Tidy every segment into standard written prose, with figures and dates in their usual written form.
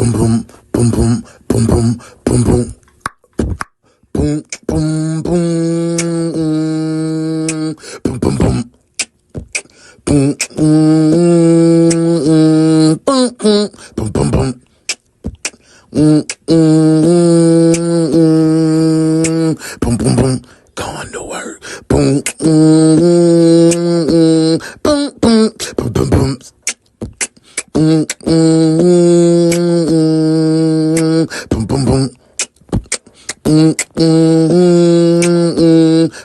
boom boom boom boom boom boom boom boom boom boom boom boom boom boom boom boom boom boom boom. Boom boom boom, going to work. Boom boom boom boom boom boom. Boom boom boom. Boom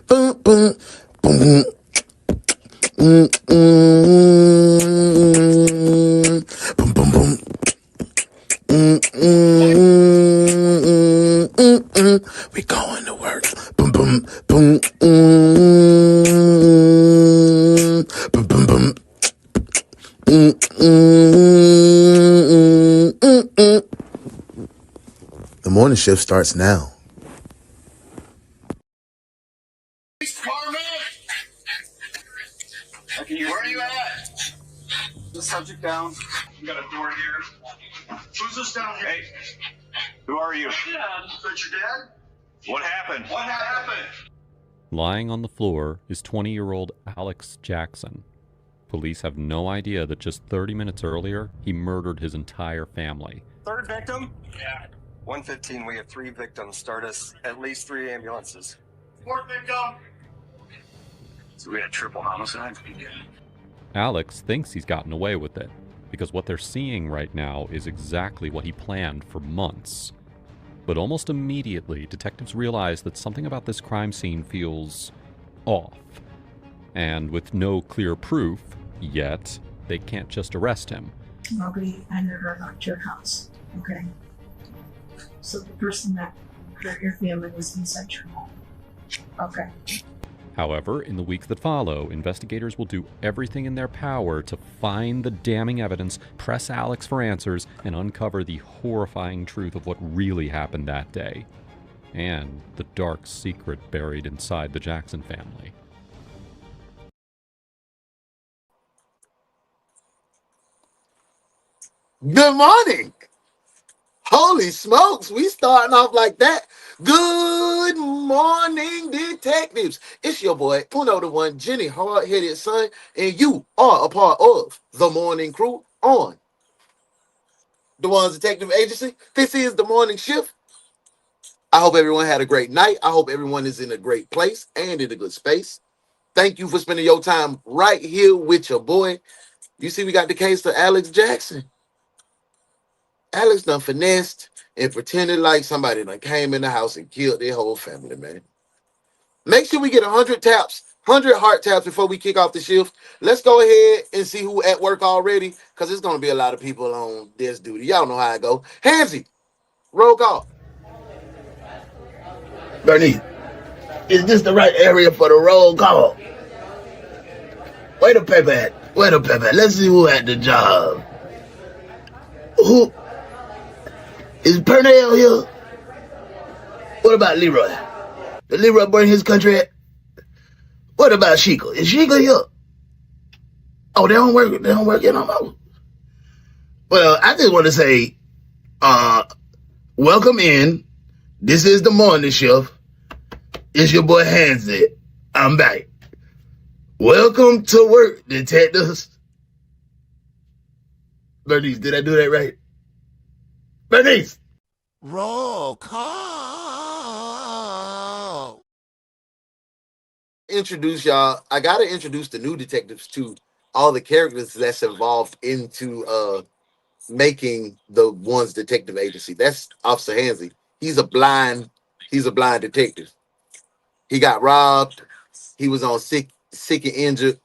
boom boom boom. Boom boom boom. We going to work. Boom boom boom. Boom boom boom. The morning shift starts now. Okay, where are you at? The subject down. You got a door here. Who's this down here? Hey, who are you? Dad. Is that your dad? What happened? What happened? Lying on the floor is 20-year-old Alex Jackson. Police have no idea that just 30 minutes earlier, he murdered his entire family. Third victim? Yeah. 115, we have 3 victims. Start us at least 3 ambulances. 4th victim? So we had a triple homicide? Yeah. Alex thinks he's gotten away with it, because what they're seeing right now is exactly what he planned for months. But almost immediately, detectives realize that something about this crime scene feels off. And with no clear proof, yet, they can't just arrest him. Nobody entered or knocked your house, okay? So the person that hurt your family was inside your home, okay? However, in the weeks that follow, investigators will do everything in their power to find the damning evidence, press Alex for answers, and uncover the horrifying truth of what really happened that day, and the dark secret buried inside the Jackson family. Good morning. Holy smokes, we starting off like that. Good morning, detectives. It's your boy, UnoDaOne, Jenny, hard-headed son, and you are a part of the morning crew on DaOne's Detective Agency. This is the morning shift. I hope everyone had a great night. I hope everyone is in a great place and in a good space. Thank you for spending your time right here with your boy. You see, we got the case of Alex Jackson. Alex done finessed and pretended like somebody done came in the house and killed their whole family, man. Make sure we get 100 taps, 100 heart taps before we kick off the shift. Let's go ahead and see who at work already, because there's going to be a lot of people on this duty. Y'all know how I go. Hansy, roll call. Bernice, is this the right area for the roll call? Where the paper at? Where the paper at? Let's see who had the job. Who? Is Pernell here? What about Leroy? Did Leroy bring his country at? What about Sheikah? Is Sheikah here? Oh, they don't work here no more. Well, I just want to say, welcome in. This is the morning shift. It's your boy Hansy. I'm back. Welcome to work, detectives. Bernice, did I do that right? Bernice! Roll call. Introduce y'all. I got to introduce the new detectives to all the characters that's involved into making the One's Detective Agency. That's Officer Hansy. He's a blind detective. He got robbed. He was on sick and injured.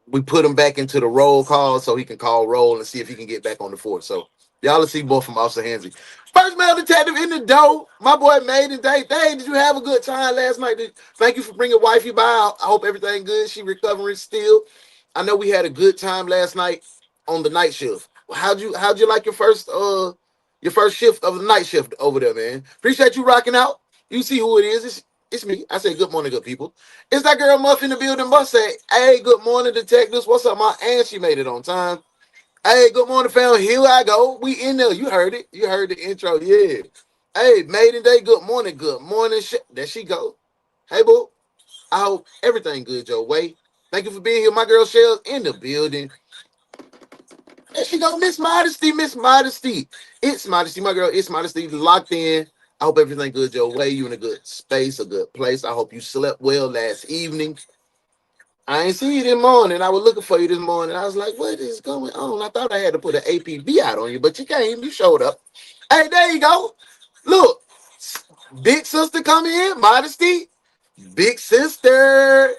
We put him back into the roll call so he can call roll and see if he can get back on the force. So y'all will see more from Officer Hansy. First male detective in the door. My boy Maiden Day. Hey, did you have a good time last night? Thank you for bringing wifey by. I hope everything good. She recovering still. I know we had a good time last night on the night shift. How'd you like your first shift of the night shift over there, man? Appreciate you rocking out. You see who it is. It's me. I say good morning, good people. It's that girl Muff in the building. Must say, hey, good morning, detectives. What's up, my aunt? She made it on time. Hey, good morning, fam. Here I go. We in there. You heard it. You heard the intro. Yeah. Hey, maiden day. Good morning. Good morning. There she go. Hey, boo. I hope everything good your way. Thank you for being here. My girl Shell's in the building. There she go, Miss Modesty. Miss Modesty. It's Modesty, my girl. It's Modesty. Locked in. I hope everything good your way. You in a good space, a good place. I hope you slept well last evening. I ain't see you this morning. I was looking for you this morning. I was like, what is going on? I thought I had to put an APB out on you, but you came. You showed up. Hey, there you go. Look, big sister come in. Modesty. Big sister.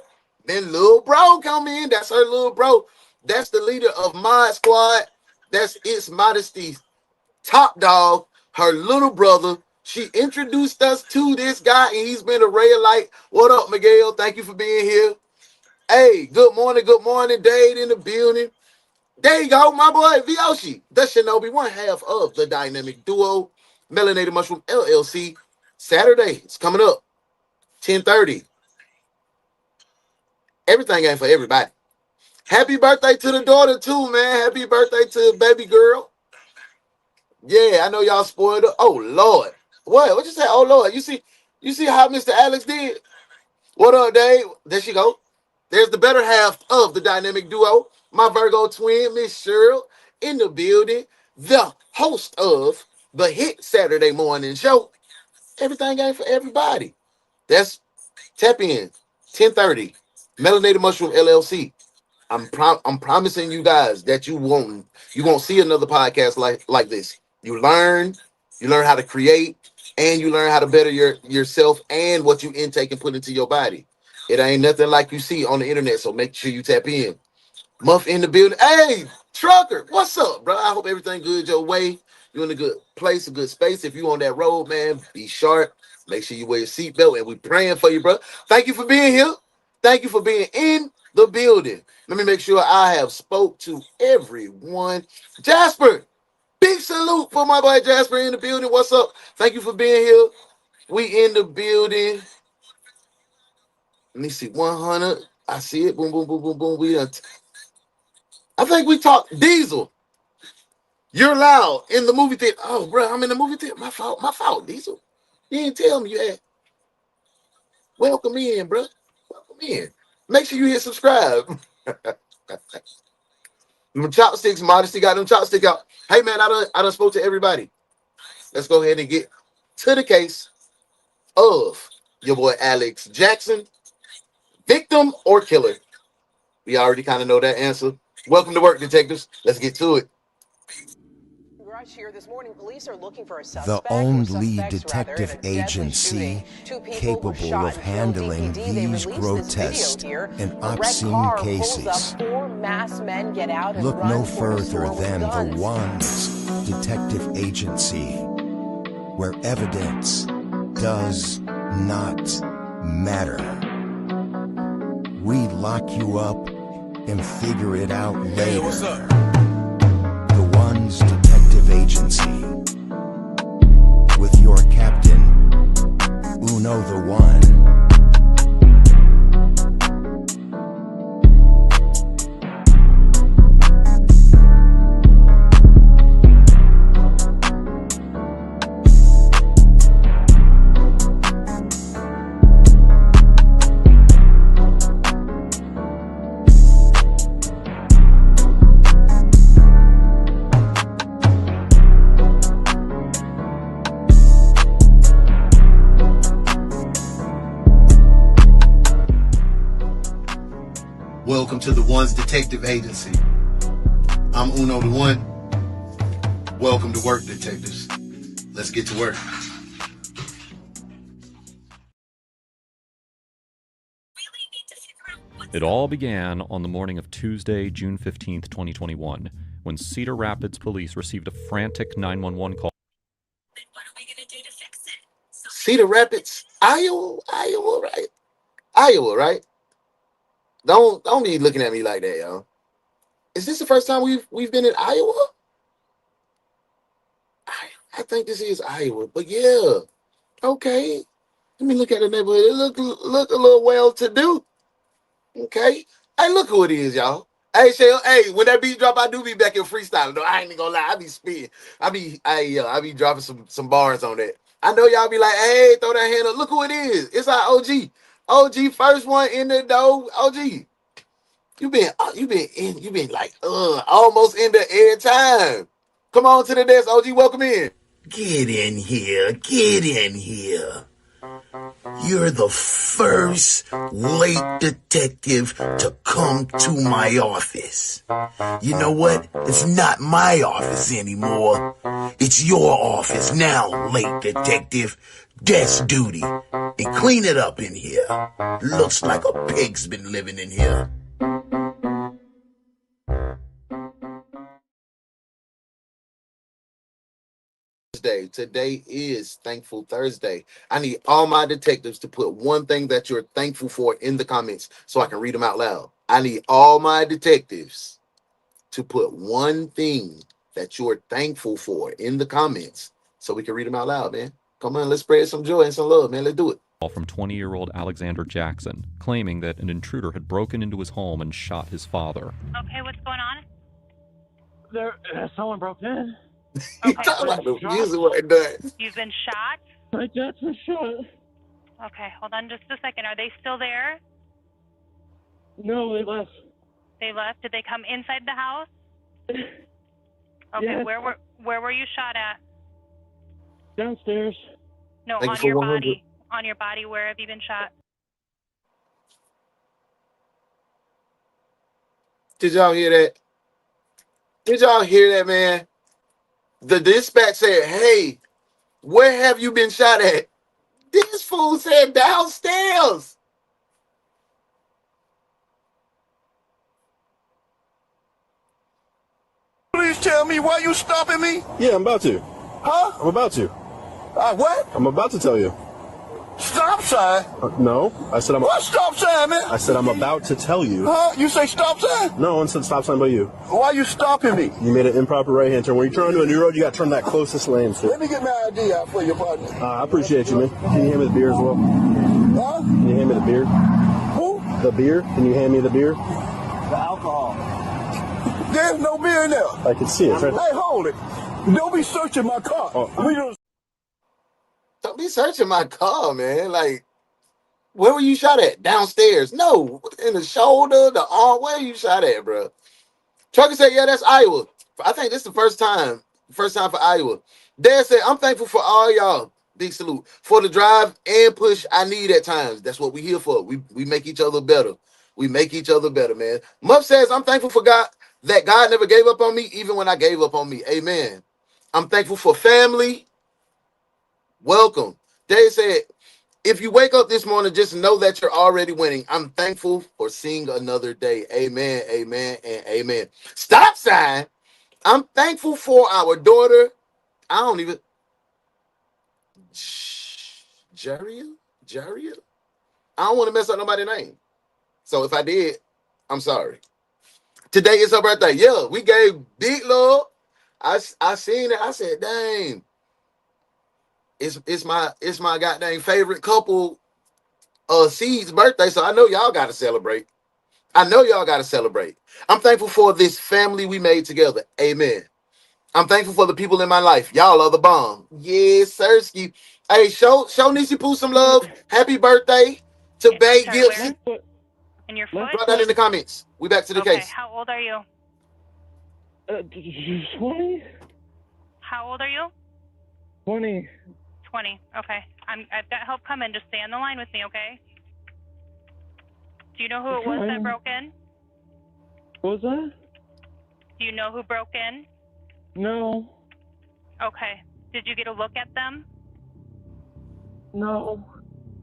Then little bro come in. That's her little bro. That's the leader of Mod Squad. That's It's Modesty's top dog, her little brother. She introduced us to this guy, and he's been a ray of light. What up, Miguel? Thank you for being here. Hey, good morning, Dade in the building. There you go, my boy, Vyoshi, the Shinobi, one half of the dynamic duo, Melanated Mushroom LLC. Saturday, it's coming up, 10:30. Everything ain't for everybody. Happy birthday to the daughter, too, man. Happy birthday to baby girl. Yeah, I know y'all spoiled her. Oh, Lord. What you say? Oh, Lord. You see how Mr. Alex did? What up, Dave? There she go. There's the better half of the dynamic duo, my Virgo twin, Miss Cheryl, in the building, the host of the hit Saturday morning show. Everything ain't for everybody. That's tap in, 10:30, Melanated Mushroom LLC. I'm promising you guys that you won't see another podcast like this. You learn how to create, and you learn how to better yourself and what you intake and put into your body. It ain't nothing like you see on the internet, so make sure you tap in. Muff in the building. Hey, trucker, what's up, bro? I hope everything good your way. You're in a good place, a good space. If you on that road, man, be sharp. Make sure you wear your seatbelt, and we praying for you, bro. Thank you for being here. Thank you for being in the building. Let me make sure I have spoke to everyone. Jasper, big salute for my boy Jasper in the building. What's up? Thank you for being here. We in the building. Let me see, 100. I see it. Boom, boom, boom, boom, boom. I think we talked Diesel. You're loud in the movie theater. Oh, bro, I'm in the movie theater. My fault, Diesel. You didn't tell me you had. Welcome in, bro. Welcome in. Make sure you hit subscribe. Them chopsticks, Modesty got them chopsticks out. Hey, man, I done spoke to everybody. Let's go ahead and get to the case of your boy Alex Jackson. Victim or killer? We already kind of know that answer. Welcome to work, detectives. Let's get to it. Here this morning, police are looking for a suspect, the only detective agency capable of handling these grotesque and obscene cases. Look no further than the One's detective agency, where evidence does not matter. We lock you up and figure it out later. Hey, what's up? The One's detective agency, with your captain, UnoDaOne. Welcome to the One's Detective Agency. I'm UnoDaOne. Welcome to work, detectives. Let's get to work. It all began on the morning of Tuesday, June 15th, 2021, when Cedar Rapids police received a frantic 911 call. What are we going to do to fix it? Cedar Rapids, Iowa, right? Iowa, right? Don't be looking at me like that, y'all. Is this the first time we've been in Iowa? I think this is Iowa, but yeah. Okay. Let me look at the neighborhood. It look a little well-to-do. Okay. Hey, look who it is, y'all. Hey, Shell, hey, when that beat drop, I do be back in freestyling. Though I ain't gonna lie, I be spitting. I be dropping some bars on that. I know y'all be like, hey, throw that hand up. Look who it is. It's our OG. OG first one in the door. OG. You been like almost in the air time. Come on to the desk, OG. Welcome in. Get in here. Get in here. You're the first late detective to come to my office. You know what? It's not my office anymore. It's your office now, late detective. Desk duty. And clean it up in here. Looks like a pig's been living in here. Today is Thankful Thursday. I need all my detectives to put one thing that you're thankful for in the comments so I can read them out loud. I need all my detectives to put one thing that you're thankful for in the comments so we can read them out loud, man. Come on, let's spread some joy and some love, man. Let's do it. From 20-year-old Alexander Jackson, claiming that an intruder had broken into his home and shot his father. Okay, what's going on? Someone broke in. You talking about the music right there. You've been shot? My dad's been shot. Okay, hold on just a second. Are they still there? No, they left. They left? Did they come inside the house? Okay, Yes. where were you shot at? Downstairs. No, Thank on you for your 100. body. On your body, where have you been shot? Did y'all hear that? Did y'all hear that, man? The dispatch said, hey, where have you been shot at? This fool said downstairs. Please tell me why you stopping me? Yeah, I'm about to. Huh? I'm about to. What? I'm about to tell you. Stop sign? No, I said I'm. What stop sign, man? I said I'm about to tell you. Huh? You say stop sign? No one said stop sign but you. Why you stopping me? You made an improper right-hand turn. When you're trying to a new road, you got to turn that closest lane. So. Let me get my ID out for you, partner. I appreciate you, man. Can you hand me the beer as well? Huh? Can you hand me the beer? Who? The beer? Can you hand me the beer? The alcohol. There's no beer in there. I can see it. Right. Hey, hold it. Don't be searching my car. Don't be searching my car, man. Like, where were you shot at? Downstairs. No, in the shoulder, the arm. Where you shot at, bro? Trucker said, yeah, that's Iowa. I think this is the first time for Iowa. Dad said, I'm thankful for all y'all. Big salute. For the drive and push I need at times. That's what we here for. We make each other better. We make each other better, man. Muff says, I'm thankful for God, that God never gave up on me, even when I gave up on me. Amen. I'm thankful for family. Welcome. Dave said, if you wake up this morning, just know that you're already winning. I'm thankful for seeing another day. Amen, amen, and amen. Stop sign. I'm thankful for our daughter. I don't even. Jaria? I don't want to mess up nobody's name. So if I did, I'm sorry. Today is her birthday. Yeah, we gave big love. I seen it. I said, dang. It's my goddamn favorite couple C's birthday, so I know y'all gotta celebrate. I'm thankful for this family we made together. Amen. I'm thankful for the people in my life. Y'all are the bomb. Yes, Sirski. Hey, show Nisi Poo some love. Happy birthday to Bay Sorry, Gibson. where? In your foot? Drop that in the comments. We back to the Okay, case. how old are you? 20? How old are you? 20. 20. Okay. I've got help coming. Just stay on the line with me, okay? Do you know who it was that broke in? What was that? Do you know who broke in? No. Okay. Did you get a look at them? No.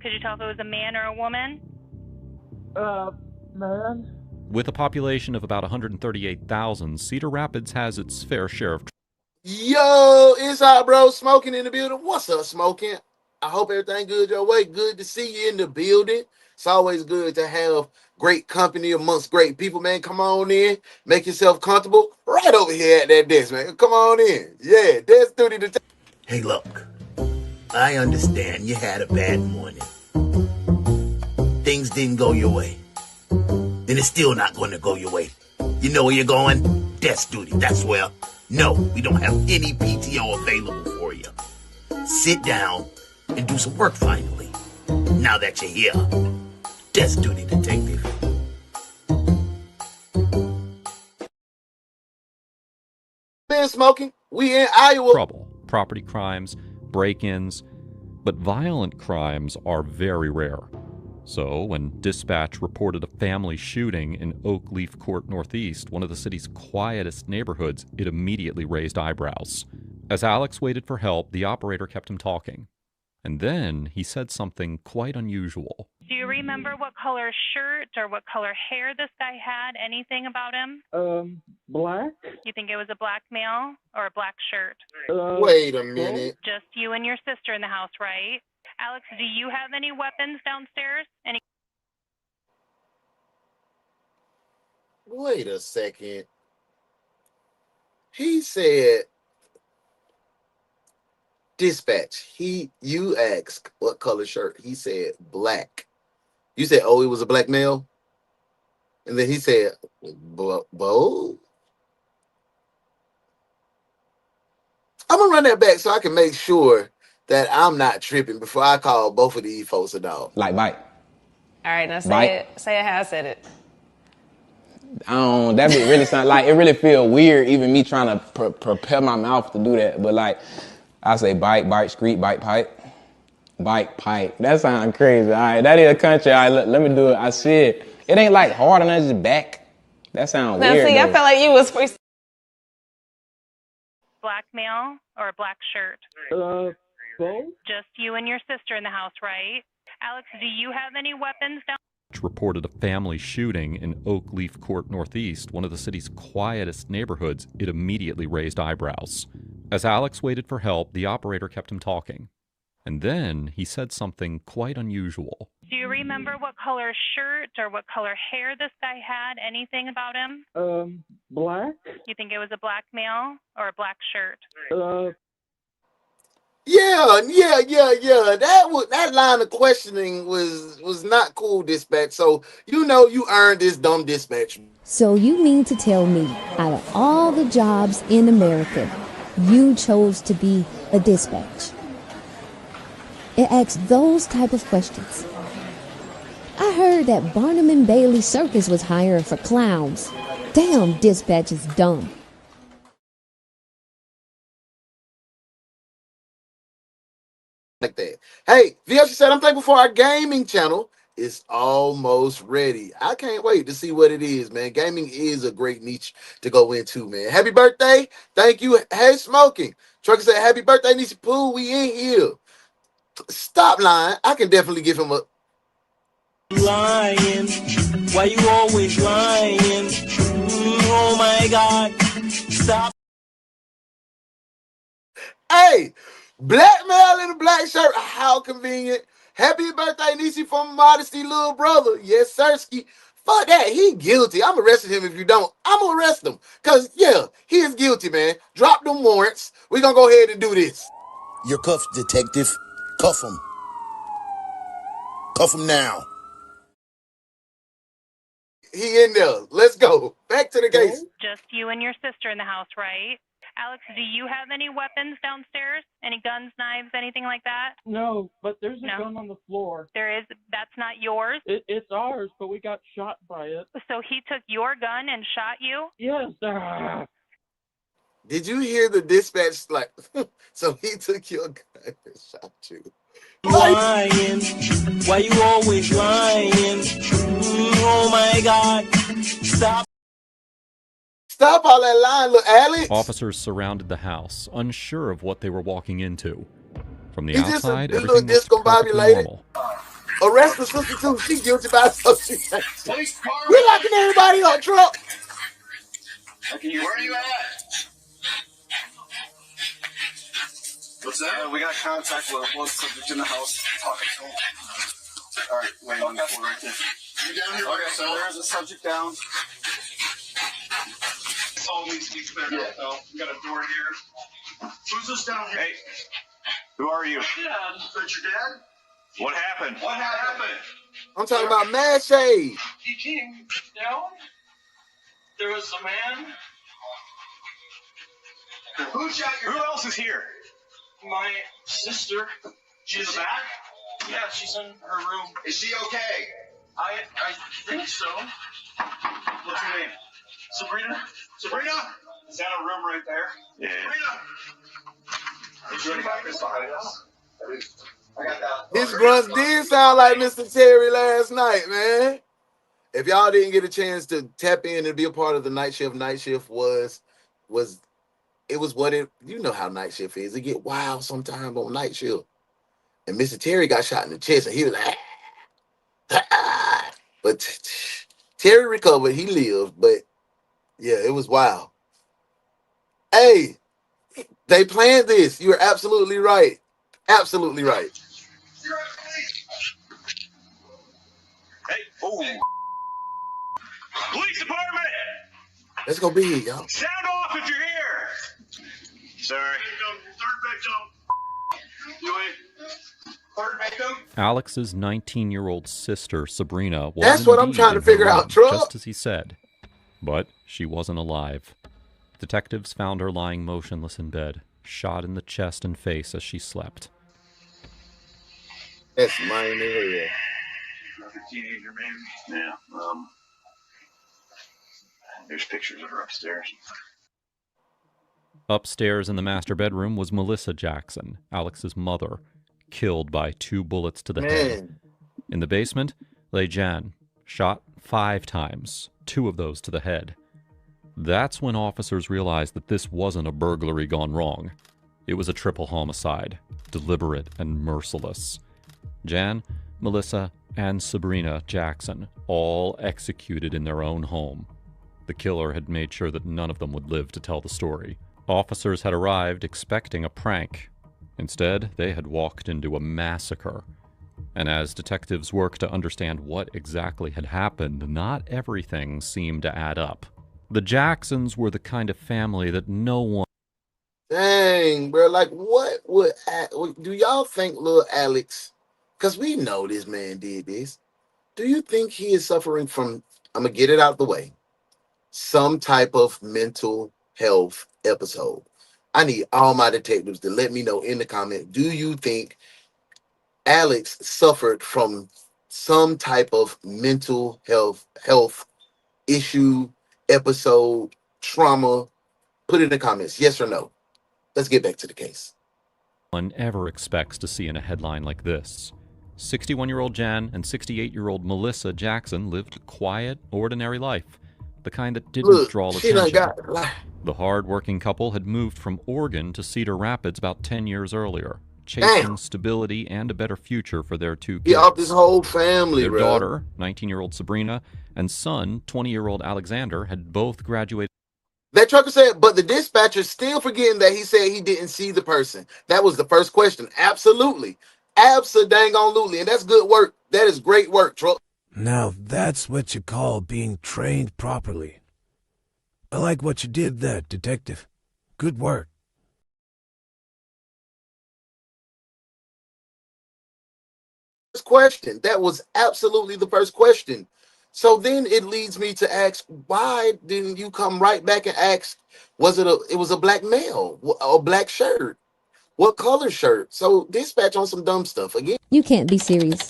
Could you tell if it was a man or a woman? Man. With a population of about 138,000, Cedar Rapids has its fair share of Yo, inside bro, Smoking in the building. What's up, Smoking? I hope everything good your way. Good to see you in the building. It's always good to have great company amongst great people, man. Come on in. Make yourself comfortable. Right over here at that desk, man. Come on in. Yeah, desk duty to Hey, look. I understand you had a bad morning. Things didn't go your way. And it's still not going to go your way. You know where you're going? Desk duty, that's where. No, we don't have any PTO available for you. Sit down and do some work finally. Now that you're here. Desk duty, detective. Been smoking. We in Iowa. Trouble, property crimes, break-ins, but violent crimes are very rare. So, when dispatch reported a family shooting in Oak Leaf Court Northeast, one of the city's quietest neighborhoods, it immediately raised eyebrows. As Alex waited for help, the operator kept him talking. And then he said something quite unusual. Do you remember what color shirt or what color hair this guy had? Anything about him? Black? You think it was a black male or a black shirt? Wait a minute. Just you and your sister in the house, right? Alex, do you have any weapons downstairs? Any? Wait a second. He said, dispatch. You asked what color shirt. He said black. You said, oh, it was a black male? And then he said, bold? I'm going to run that back so I can make sure that I'm not tripping before I call both of these folks a dog. Like bite. All right, now say Bite. it. Say it how I said it. That be really sound like it really feel weird even me trying to prepare my mouth to do that. But like I say bite, screet, bite, pipe. Bite, pipe. That sounds crazy. All right, that is a country. All right, let me do it. I said it ain't like hard on us back. That sounds Now weird. see, I though. felt like you was first. Black male or a black shirt? Both? Just you and your sister in the house, right? Alex, do you have any weapons down? Reported a family shooting in Oak Leaf Court Northeast, one of the city's quietest neighborhoods, it immediately raised eyebrows. As Alex waited for help, the operator kept him talking. And then he said something quite unusual. Do you remember what color shirt or what color hair this guy had? Anything about him? Black? You think it was a black male or a black shirt? Yeah. That line of questioning was not cool, dispatch. So you know you earned this dumb dispatch. So you mean to tell me, out of all the jobs in America, you chose to be a dispatch? It asks those type of questions. I heard that Barnum and Bailey Circus was hiring for clowns. Damn, dispatch is dumb. Like that. Hey, VL, she said, I'm thankful for our gaming channel. It's almost ready. I can't wait to see what it is, man. Gaming is a great niche to go into, man. Happy birthday. Thank you. Hey, Smoking. Trucker said, happy birthday, Niecy Pooh. We in here. Stop lying. I can definitely give him a... Lying. Why you always lying? Oh, my God. Stop. Hey, black male in a black shirt. How convenient. Happy birthday, Niecy, from Modesty, little brother. Yes, Sirski. Fuck that. He guilty. I'm arresting him if you don't. I'm going to arrest him. Because, yeah, he is guilty, man. Drop them warrants. We're going to go ahead and do this. You're cuffed, detective. Cuff him. Cuff him now. He in there. Let's go. Back to the case. Just you and your sister in the house, right? Alex, do you have any weapons downstairs? Any guns, knives, anything like that? No, but there's a gun on the floor. There is. That's not yours? It's ours, but we got shot by it. So he took your gun and shot you? Yes. Did you hear the dispatch? Like, so he took your gun and shot you. Lying. Why you always lying? Oh, my God. Stop. Stop all that lying, look, Alex. Officers surrounded the house, unsure of what they were walking into. From the He's just outside, a little everything looked perfectly discombobulated. normal. Arrest the sister too. She's guilty by association. We're locking everybody up, Trump. Where are you at? What's that? We got contact with one subject in the house. Talking to him. All right, wait on the floor right there. You down here? Okay, so there's a subject down. This all needs to be cleared up, though. We got a door here. Who's this down here? Hey, who are you? Dad. Is that your dad? What happened? What happened? I'm talking about Mad Shade. He came down. There was a man. Who shot your... Who else is here? My sister. She's in the back? Yeah, she's in her room. Is she okay? I think so. What's her name? Sabrina? Sabrina? Is that a room right there? Yeah. Sabrina! Did you already got this behind us? I got that. His grunts did sound like Mr. Terry last night, man. If y'all didn't get a chance to tap in and be a part of the night shift was what it, you know how night shift is. It get wild sometime on night shift. And Mr. Terry got shot in the chest and he was like, but Terry recovered, he lived, but yeah, it was wild. Hey, they planned this. You're absolutely right. Absolutely right. Hey, oh. Police department! Let's go big, y'all. Sound off if you're here! Sorry. Third victim. You in? Third victim? Alex's 19-year-old sister, Sabrina, was That's what I'm indeed trying to in her figure out, room, Truck. just as he said. But she wasn't alive. Detectives found her lying motionless in bed, shot in the chest and face as she slept. That's mine area. Like a teenager, maybe. Yeah. There's pictures of her upstairs. Upstairs in the master bedroom was Melissa Jackson, Alex's mother, killed by 2 bullets to the head. In the basement lay Jan, shot 5 times, 2 of those to the head. That's when officers realized that this wasn't a burglary gone wrong. It was a triple homicide, deliberate and merciless. Jan, Melissa, and Sabrina Jackson all executed in their own home. The killer had made sure that none of them would live to tell the story. Officers had arrived expecting a prank. Instead, they had walked into a massacre. And as detectives worked to understand what exactly had happened, not everything seemed to add up. The Jacksons were the kind of family that no one... Dang, bro. Like, what would... Do y'all think little Alex... Because we know this man did this. Do you think he is suffering from... I'm going to get it out the way. Some type of mental health episode. I need all my detectives to let me know in the comment. Do you think Alex suffered from some type of mental health issue, episode, trauma? Put it in the comments, yes or no. Let's get back to the case. One ever expects to see in a headline like this. 61-year-old Jan and 68-year-old Melissa Jackson lived a quiet, ordinary life. The kind that didn't draw attention. The hard-working couple had moved from Oregon to Cedar Rapids about 10 years earlier, chasing stability and a better future for their 2 kids. He off his whole family, Their bro. daughter, 19-year-old Sabrina, and son, 20-year-old Alexander, had both graduated. That trucker said, but the dispatcher's still forgetting that he said he didn't see the person. That was the first question. Absolutely. Abso-dang-on-lutely. And that's good work. That is great work, truck. Now that's what you call being trained properly. I like what you did there, detective. Good work. First question. That was absolutely the first question. So then it leads me to ask, why didn't you come right back and ask, it was a black male, a black shirt? What color shirt? So dispatch on some dumb stuff again. You can't be serious.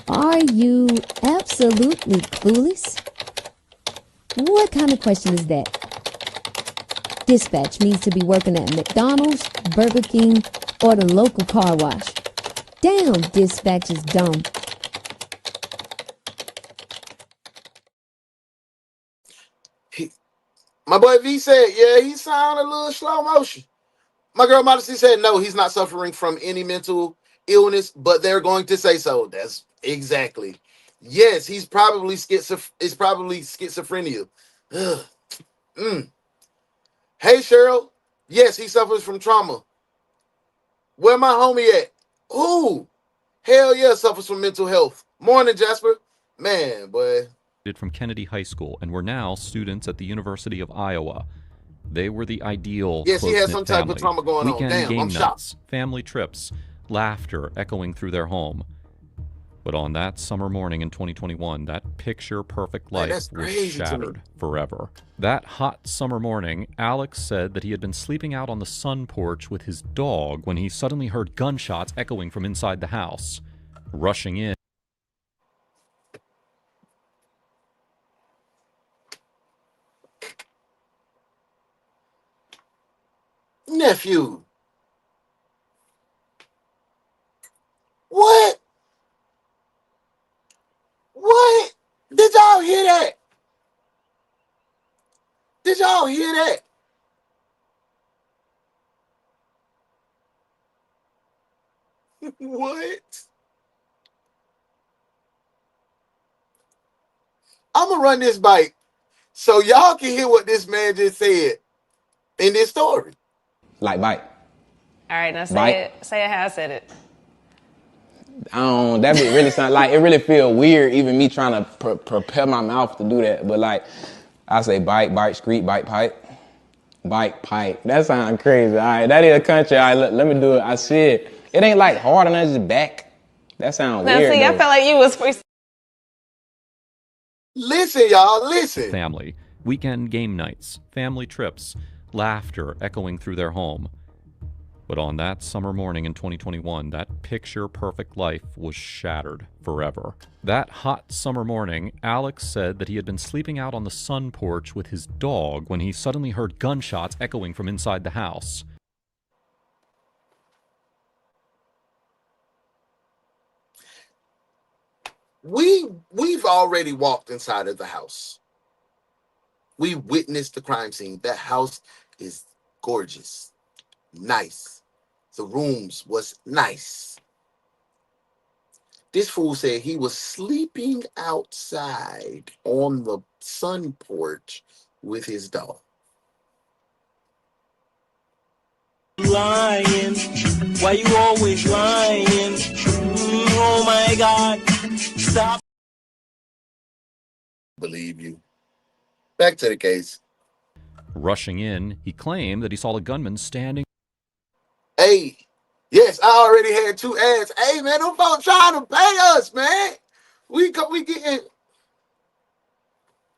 Are you absolutely clueless? What kind of question is that? Dispatch needs to be working at McDonald's, Burger King, or the local car wash. Damn, dispatch is dumb. My boy V said, yeah, he sounded a little slow motion. My girl Modesty said, no, he's not suffering from any mental illness, but they're going to say so. That's exactly. Yes, he's probably schizophrenia. Ugh. Hey, Cheryl. Yes, he suffers from trauma. Where my homie at? Ooh. Hell yeah, suffers from mental health. Morning, Jasper. Man, boy. From Kennedy High School and were now students at the University of Iowa. They were the ideal Yes, he has some close-knit type of trauma going on. Weekend Damn, game I'm nights, shocked. family trips, laughter echoing through their home. But on that summer morning in 2021, that picture-perfect life that's was crazy to me. shattered forever. That hot summer morning, Alex said that he had been sleeping out on the sun porch with his dog when he suddenly heard gunshots echoing from inside the house. Rushing in, Nephew. What? What? Did y'all hear that? Did y'all hear that? What? I'm gonna run this bike so y'all can hear what this man just said in this story. Like bite. All right, now say Bite. it. Say it how I said it. That be really sound like it really feel weird even me trying to prepare my mouth to do that. But like I say bite, bite, screet, bite, pipe. Bite, pipe. That sound crazy. All right, that is a country. All right, let me do it. I see it. It ain't like hard on his back. That sound Now weird. see, I though. felt like you was supposed to. Listen, y'all, listen. family, weekend game nights, family trips, laughter echoing through their home. But on that summer morning in 2021, that picture-perfect life was shattered forever. That hot summer morning, Alex said that he had been sleeping out on the sun porch with his dog when he suddenly heard gunshots echoing from inside the house. We've already walked inside of the house. We witnessed the crime scene. That house is gorgeous, nice. The rooms was nice. This fool said he was sleeping outside on the sun porch with his dog. Lying, why you always lying? Oh my God, stop. Believe you. Back to the case. Rushing in, he claimed that he saw a gunman standing. Hey, yes, I already had 2 ads. Hey, man, them folks trying to pay us, man. We getting.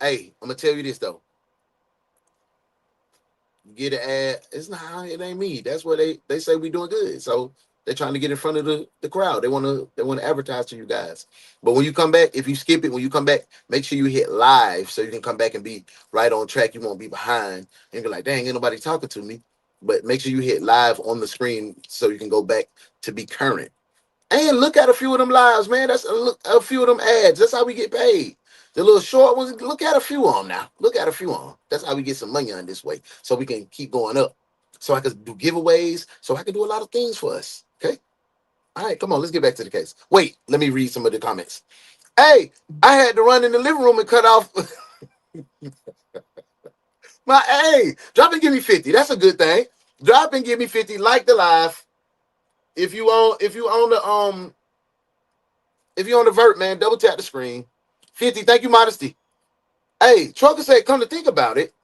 Hey, I'm gonna tell you this though. You get an ad, it's not. It ain't me. That's what they say we doing good. So they're trying to get in front of the crowd. They want to advertise to you guys. But when you come back, if you skip it, when you come back, make sure you hit live so you can come back and be right on track. You won't be behind and be like, dang, ain't nobody talking to me. But make sure you hit live on the screen so you can go back to be current. And look at a few of them lives, man. That's a few of them ads. That's how we get paid. The little short ones, look at a few of them now. Look at a few of them. That's how we get some money on this way. So we can keep going up. So I can do giveaways. So I can do a lot of things for us. Okay? All right, come on. Let's get back to the case. Wait, let me read some of the comments. Hey, I had to run in the living room and cut off. Drop and give me 50. That's a good thing. Drop and give me 50. Like the live. If you on the vert, man, double tap the screen. 50. Thank you, Modesty. Hey, Trucker said, come to think about it.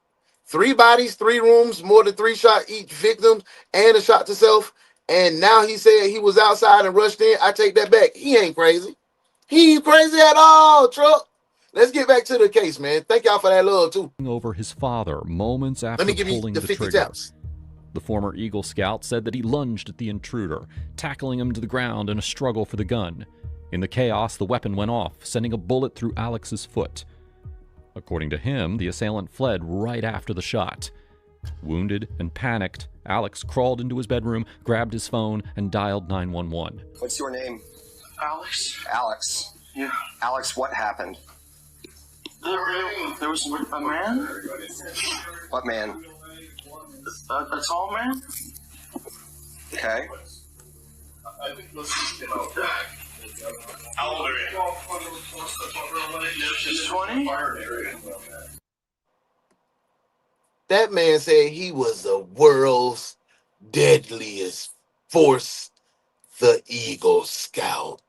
3 bodies, 3 rooms, more than 3 shots each victim, and a shot to self. And now he said he was outside and rushed in. I take that back. He ain't crazy. He ain't crazy at all, Truck. Let's get back to the case, man. Thank y'all for that love, too. Over his father moments after Let me give you pulling the the 50 trigger. taps. The former Eagle Scout said that he lunged at the intruder, tackling him to the ground in a struggle for the gun. In the chaos, the weapon went off, sending a bullet through Alex's foot. According to him, the assailant fled right after the shot. Wounded and panicked, Alex crawled into his bedroom, grabbed his phone, and dialed 911. What's your name? Alex? Alex. Yeah. Alex, what happened? There was a man. What man? A tall man. Okay. How old are you? She's 20. That man said he was the world's deadliest force, the Eagle Scout.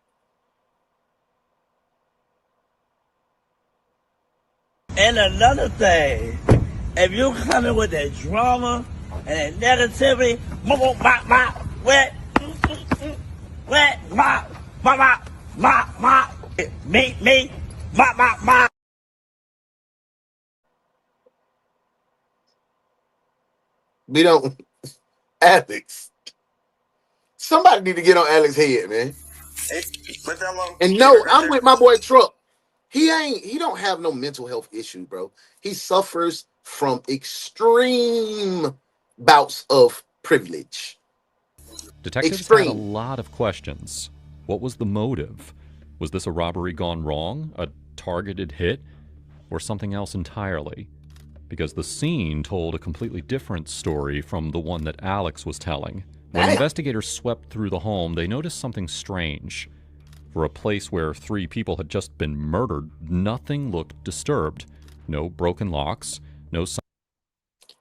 And another thing, if you coming with that drama and that negativity, wet, Me, ma. We don't. Alex. Somebody need to get on Alex's head, man. Hey, leave that alone. And no, Right I'm there. with my boy Truck. He don't have no mental health issue, bro. He suffers from extreme bouts of privilege. Detectives had a lot of questions. What was the motive? Was this a robbery gone wrong? A targeted hit? Or something else entirely? Because the scene told a completely different story from the one that Alex was telling. When investigators swept through the home, they noticed something strange. For a place where 3 people had just been murdered, nothing looked disturbed. No broken locks, no sign.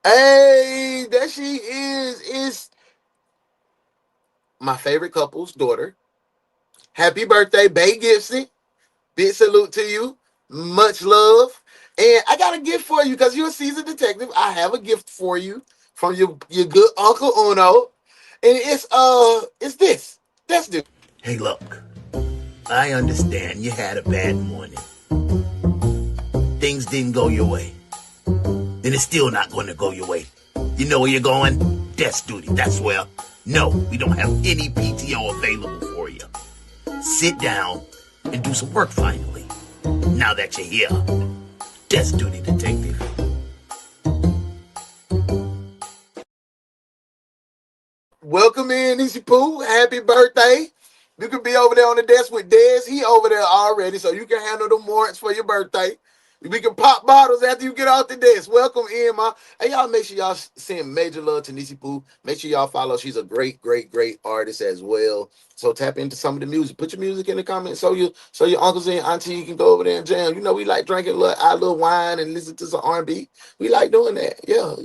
Hey, there she is my favorite couple's daughter. Happy birthday, Bay Gibson. Big salute to you. Much love. And I got a gift for you because you're a seasoned detective. I have a gift for you from your good Uncle Uno. And it's this. Let's do. Hey, look. I understand you had a bad morning. Things didn't go your way. And it's still not going to go your way. You know where you're going? Desk duty. That's where. No, we don't have any PTO available for you. Sit down and do some work finally. Now that you're here. Desk duty, detective. Welcome in, Easy Pooh. Happy birthday. You can be over there on the desk with Dez. He over there already, so you can handle the warrants for your birthday. We can pop bottles after you get off the desk. Welcome in, ma. Hey, y'all, make sure y'all send major love to Nisi Pooh. Make sure y'all follow. She's a great, great, great artist as well. So tap into some of the music. Put your music in the comments so your uncles and auntie can go over there and jam. You know, we like drinking our little wine and listen to some R&B. We like doing that. Yeah.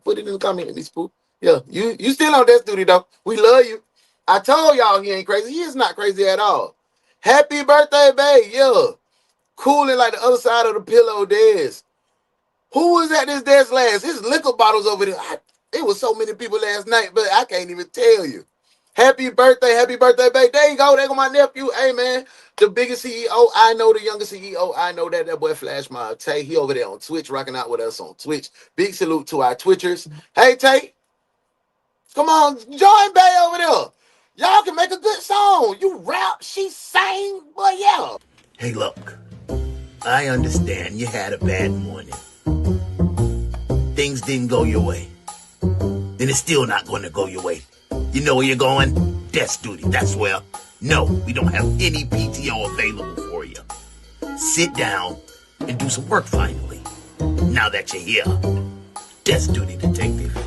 Put it in the comment, Nisi Pooh. Yeah, you still on that duty, though. We love you. I told y'all he ain't crazy. He is not crazy at all. Happy birthday, babe. Yeah. Cooling like the other side of the pillow desk. Who was at this desk last? His liquor bottles over there. It was so many people last night, but I can't even tell you. Happy birthday, babe. There you go. There go my nephew. Hey, man, the biggest CEO I know, the youngest CEO I know. That boy Flash Mob Tay. He over there on Twitch, rocking out with us on Twitch. Big salute to our Twitchers. Hey, Tay, come on, join Bay over there. Y'all can make a good song. You rap, she sing, but yeah. Hey, look. I understand you had a bad morning. Things didn't go your way. And it's still not going to go your way. You know where you're going? Desk duty. That's where. No, we don't have any PTO available for you. Sit down and do some work finally. Now that you're here. Desk duty, detective.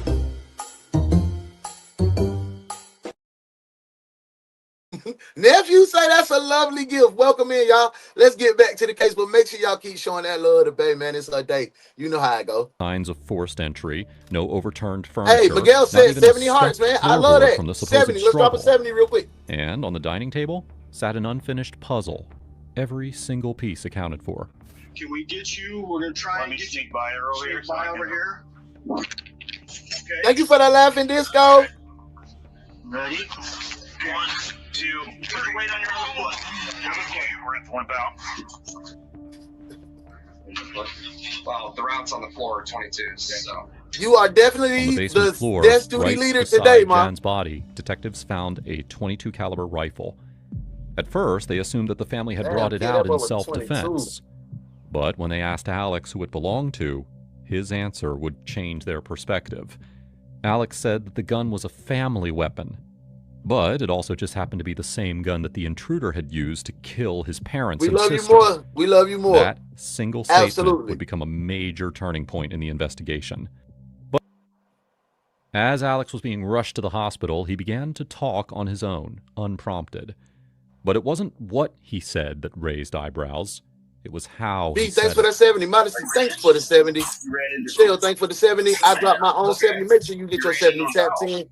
Nephew say that's a lovely gift. Welcome in, y'all. Let's get back to the case, but make sure y'all keep showing that love to Bay, man. It's her day. You know how it go. Signs of forced entry, no overturned furniture. Hey, Miguel said 70 hearts, man. I love that. From the 70. Let's drop a 70 real quick. And on the dining table sat an unfinished puzzle. Every single piece accounted for. Can we get you? We're gonna try and get you by over here. Okay. Thank you for that laughing disco. Ready? 1, 2, put your weight on your other foot. Okay, we're at the limp out. Well, the routes on the floor are 22, so. You are definitely on the basement floor, desk duty right leader beside today, Mom. Jan's body, detectives found a .22 caliber rifle. At first, they assumed that the family had brought it out in self-defense. But when they asked Alex who it belonged to, his answer would change their perspective. Alex said that the gun was a family weapon, but it also just happened to be the same gun that the intruder had used to kill his parents and sister. We love you more. We love you more. That single statement would become a major turning point in the investigation. But as Alex was being rushed to the hospital, he began to talk on his own, unprompted. But it wasn't what he said that raised eyebrows. It was how he said thanks for that 70. Modesty, thanks for the 70. Shell, thanks for the 70. I dropped my own 70. Make sure you get your 70 tapped in.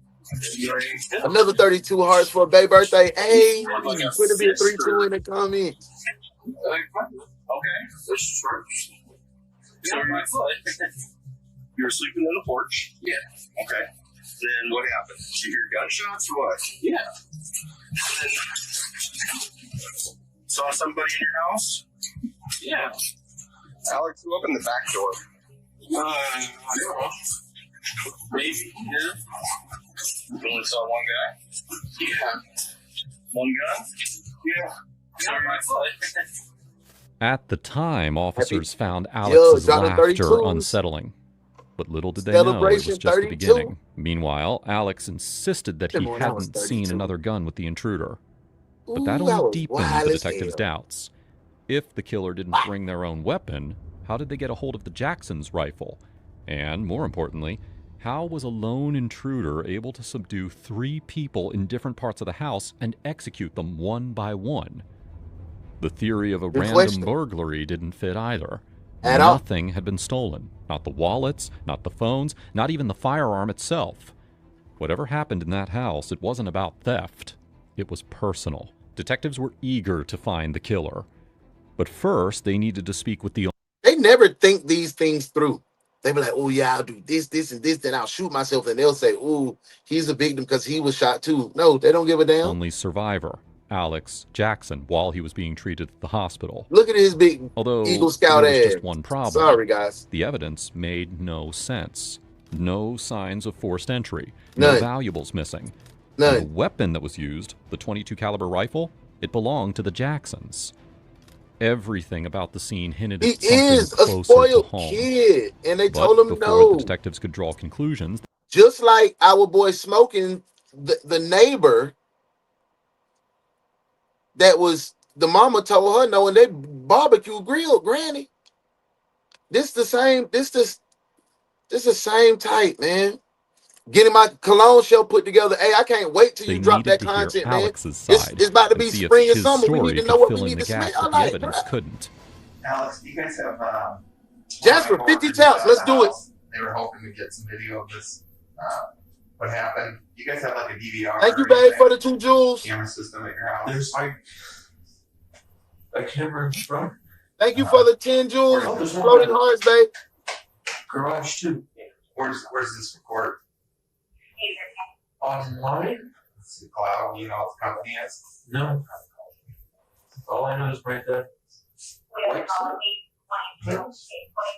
Another 32 hearts for a Bay birthday. Hey, put a bit 3-2 in the comments. Okay, this is first. So you're sleeping on the porch? Yeah. Okay. Then what happened? Did you hear gunshots or what? Yeah. And then Saw somebody in your house? Yeah. Alex, who opened the back door? I don't know. Maybe, yeah. You only saw one guy? Yeah. One guy? Yeah. Sorry, my foot. At the time, officers found Alex's laughter unsettling. But little did they know it was just the beginning. Meanwhile, Alex insisted that he hadn't seen another gun with the intruder. But that only deepened the detective's doubts. If the killer didn't bring their own weapon, how did they get a hold of the Jackson's rifle? And, more importantly, how was a lone intruder able to subdue 3 people in different parts of the house and execute them one by one? The theory of a random burglary didn't fit either. Nothing had been stolen. Not the wallets, not the phones, not even the firearm itself. Whatever happened in that house, it wasn't about theft. It was personal. Detectives were eager to find the killer. But first, they needed to speak with the... They never think these things through. They be like, oh yeah, I'll do this, this, and this, then I'll shoot myself. And they'll say, oh, he's a victim because he was shot too. No, they don't give a damn. Only survivor, Alex Jackson, while he was being treated at the hospital. Look at his big Eagle Scout there was ass. Just one problem. Sorry, guys. The evidence made no sense. No signs of forced entry. None. No valuables missing. None. And the weapon that was used, the .22 caliber rifle, it belonged to the Jacksons. Everything about the scene hinted at something is a closer spoiled to home. kid, and they told him before no. the detectives could draw conclusions, Just like our boy Smoking, the neighbor that was, the mama told her no, and they barbecue grilled Granny. This the same type, man. Getting my cologne show put together. Hey, I can't wait till you drop that content, man. It's about to be spring and summer. We need to know what we need to smell like. Couldn't. Alex, do you guys have Jasper, 50 taps. Let's do it. They were hoping to get some video of this. What happened? You guys have like a DVR. Thank you, babe, for the 2 jewels. Camera system at your house. There's a camera in front. Thank you for the 10 jewels. Floating hearts, babe. Garage too. Where's this recorded? Online? It's the cloud. You know what the company is? No. All I know is right there.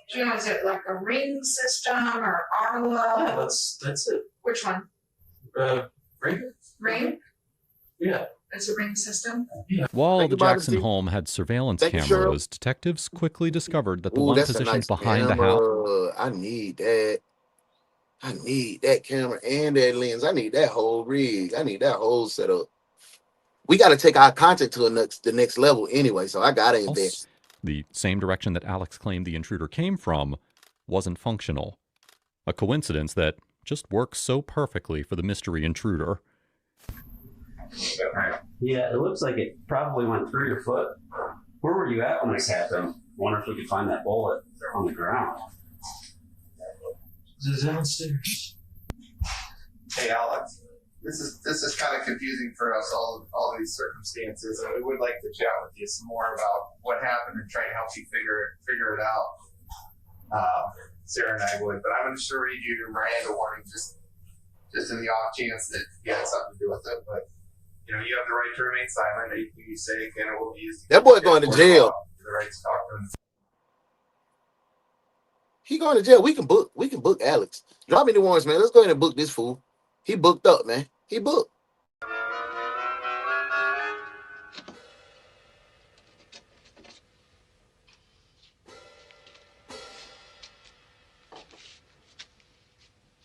Jim, is it like a ring system or Arlo? Yeah, that's it. Which one? Ring? Ring? Yeah. It's a ring system? Yeah. While the Jackson home had surveillance cameras, detectives quickly discovered that the one positioned behind the house... I need that. I need that camera and that lens. I need that whole rig. I need that whole setup. We got to take our content to the next level anyway, so I got to invest. The same direction that Alex claimed the intruder came from wasn't functional. A coincidence that just works so perfectly for the mystery intruder. Yeah, it looks like it probably went through your foot. Where were you at when this happened? Wonder if we could find that bullet on the ground. Is it downstairs? Hey, Alex. This is kind of confusing for us, all these circumstances, and we would like to chat with you some more about what happened and try to help you figure it out. Sarah and I would, but I'm going to sure read you your Miranda warning just in the off chance that you had something to do with it. But you know, you have the right to remain silent. Anything you say can or will be used. That boy going to jail. The right to talk to him. He going to jail. We can book Alex. Drop me the warrants, man. Let's go ahead and book this fool. He booked up, man. He booked.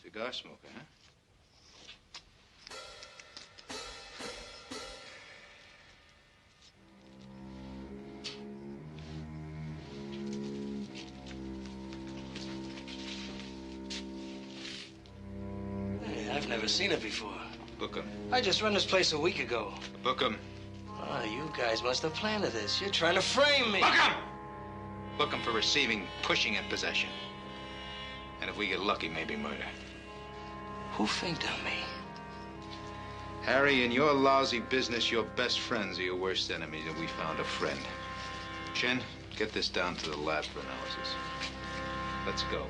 Cigar smoker, huh? I've never seen it before. Book him. I just run this place a week ago. Book him. Ah, you guys must have planned this. You're trying to frame me. Book him! Book him for receiving, pushing, and possession. And if we get lucky, maybe murder. Who think on me? Harry, in your lousy business, your best friends are your worst enemies, and we found a friend. Chen, get this down to the lab for analysis. Let's go.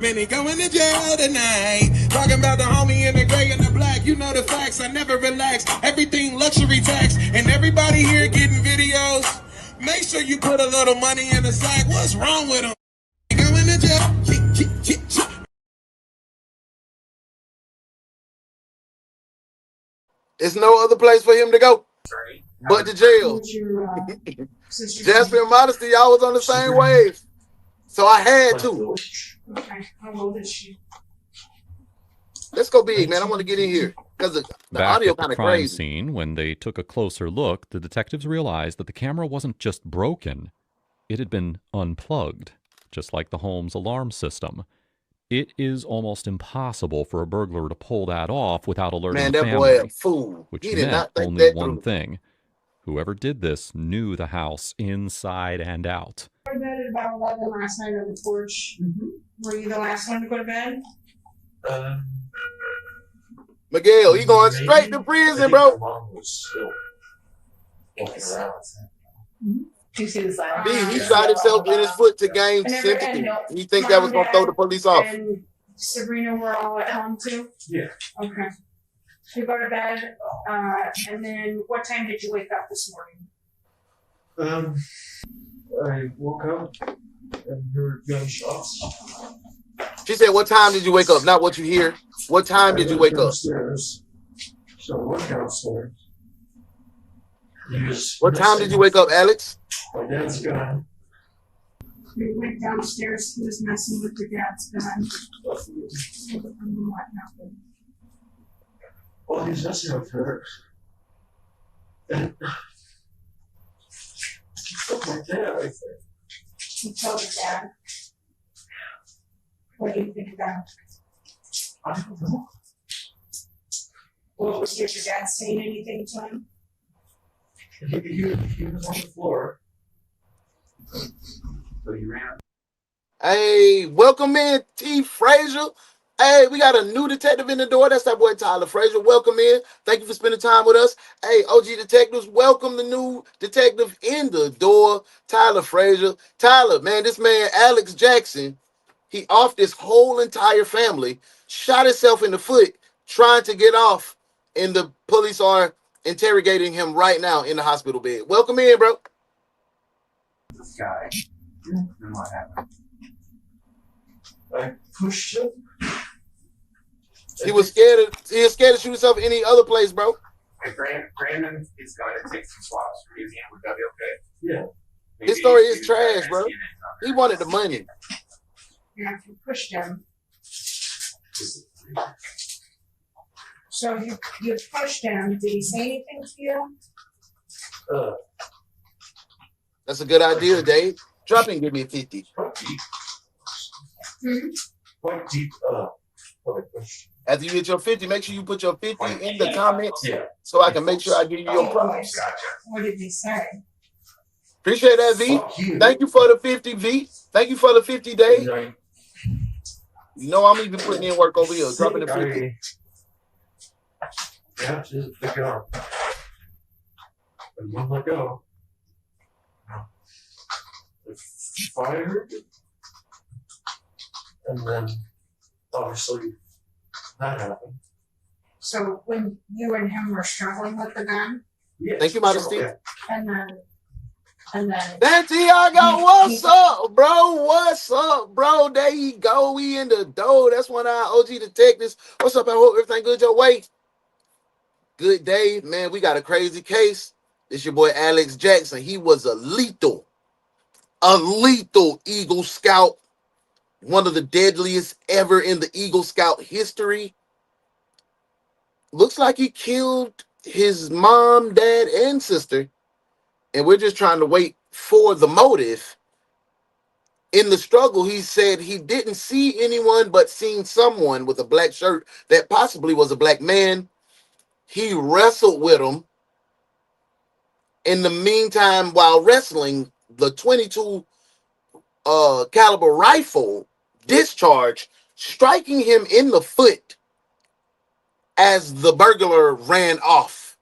Man, he going to jail tonight. Talking about the homie in the gray and the black. You know the facts, I never relax. Everything luxury tax. And everybody here getting videos. Make sure you put a little money in the sack. What's wrong with him? He going to jail. There's no other place for him to go but to jail. Jasper and Modesty, y'all was on the same wave. So I had to. Okay, how old is she? Let's go big, man. I want to get in here because the Back audio at the kind of crime crazy. scene, when they took a closer look, the detectives realized that the camera wasn't just broken. It had been unplugged, just like the home's alarm system. It is almost impossible for a burglar to pull that off without alerting Man, the that family, boy a fool. which He did meant not think only that one through. thing. Whoever did this knew the house inside and out. I went to bed at about 11 last night on the porch. Were you the last one to go to bed? Miguel, he going straight to prison, bro. Do you see the sign? He shot himself in his foot to gain sympathy. He think that was gonna throw the police off. And Sabrina were all at home too? Yeah. Okay. You go to bed, and then what time did you wake up this morning? I woke up and heard gunshots. She said, "What time did you wake up? Not what you hear. What time did you wake up?" Downstairs. So I went downstairs. What time did you wake up, Alex? My dad's gone. We went downstairs, he was messing with your dad's gun. What happened? Well, he's messing with her. And he took my dad, I think. You told your dad. What do you think about? I don't know. Well, did your dad saying anything to him? He was on the floor. So he ran. Hey, welcome in, T. Frazier. Hey, we got a new detective in the door. That's that boy Tyler Frazier. Welcome in. Thank you for spending time with us. Hey, OG detectives, welcome the new detective in the door, Tyler Frazier. Tyler, man, this man Alex Jackson, he offed his whole entire family, shot himself in the foot, trying to get off, and the police are interrogating him right now in the hospital bed. Welcome in, bro. This guy. And what happened? I pushed him. He was scared to shoot himself any other place, bro. Hey, Brandon is going to take some swabs for museum. Would that be okay? Yeah. His story is trash, bro. He wanted the money. Yeah, you pushed him. So you pushed him. Did he say anything to you? That's a good idea, Dave. Drop and give me a 50. Quite deep. After you hit your 50, make sure you put your 50 in the comments so I can make sure I give you your props. Gotcha. What did he say? Appreciate that, V. Thank you for the 50, V. Thank you for the 50, Dave. You know I'm even putting in work over here, dropping the 50. Yeah, just pick it up. And one let go. Fired. And then, obviously, that happened. So when you and him were struggling with the gun? Yeah. Thank you, Modesty. And then That Tiago, what's up, bro? What's up, bro? There you go. We in the door. That's one of our OG detectives. What's up? I hope everything good your way. Good day, man. We got a crazy case. This your boy Alex Jackson. He was a lethal Eagle Scout. One of the deadliest ever in the Eagle Scout history. Looks like he killed his mom, dad, and sister. And we're just trying to wait for the motive. In the struggle, he said he didn't see anyone but seen someone with a black shirt that possibly was a black man. He wrestled with him. In the meantime, while wrestling, the 22 caliber rifle discharged, striking him in the foot as the burglar ran off.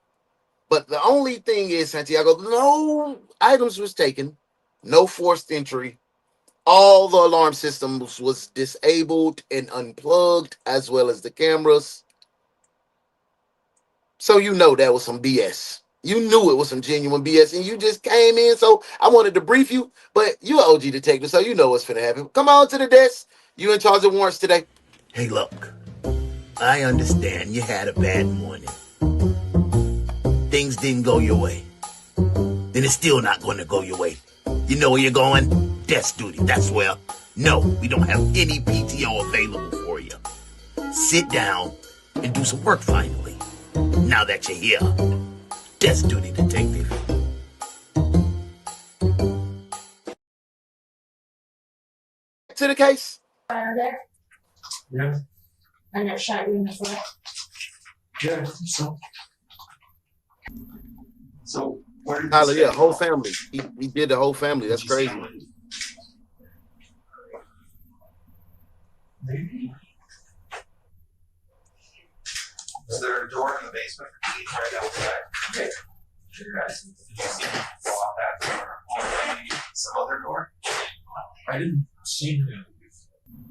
But the only thing is, Santiago, no items was taken, no forced entry. All the alarm systems was disabled and unplugged, as well as the cameras. So you know that was some BS. You knew it was some genuine BS, and you just came in. So I wanted to brief you, but you an OG detective, so you know what's finna happen. Come on to the desk. You in charge of warrants today. Hey, look. I understand you had a bad morning. Things didn't go your way. Then it's still not going to go your way. You know where you're going? Desk duty. That's where. No, we don't have any PTO available for you. Sit down and do some work finally. Now that you're here. Desk duty, detective. To the case. Fire there. Yeah. I never shot you in the foot. Yeah, I think so. So, where did Tyler, this yeah, guy whole go? family. He did the whole family. That's Did you see crazy. him? Maybe. Is there a door in the basement? Right outside. Okay. Sure, guys. Did you see him go out that door? Or maybe some other door? I didn't see him.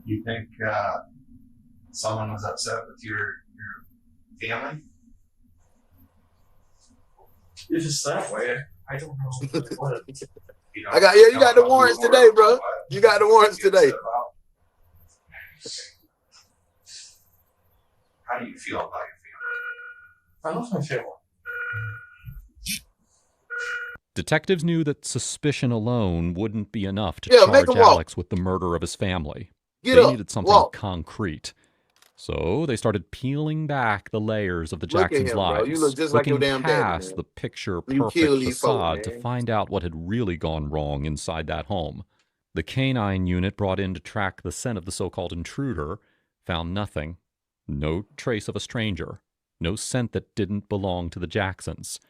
You think someone was upset with your family? If it's that way, I don't know what. You know, I got you got the warrants today, bro. You got the warrants today. How do you feel about your I love my family. Detectives knew that suspicion alone wouldn't be enough to Yeah, make charge him walk. Alex with the murder of his family. Get They up, needed something walk. concrete. So they started peeling back the layers of the Look at Jacksons' him, bro. You lives, look just like your looking damn daddy, past man. the You kill picture-perfect these folk, facade to man. find out what had really gone wrong inside that home. The canine unit brought in to track the scent of the so-called intruder found nothing. No trace of a stranger. No scent that didn't belong to the Jacksons.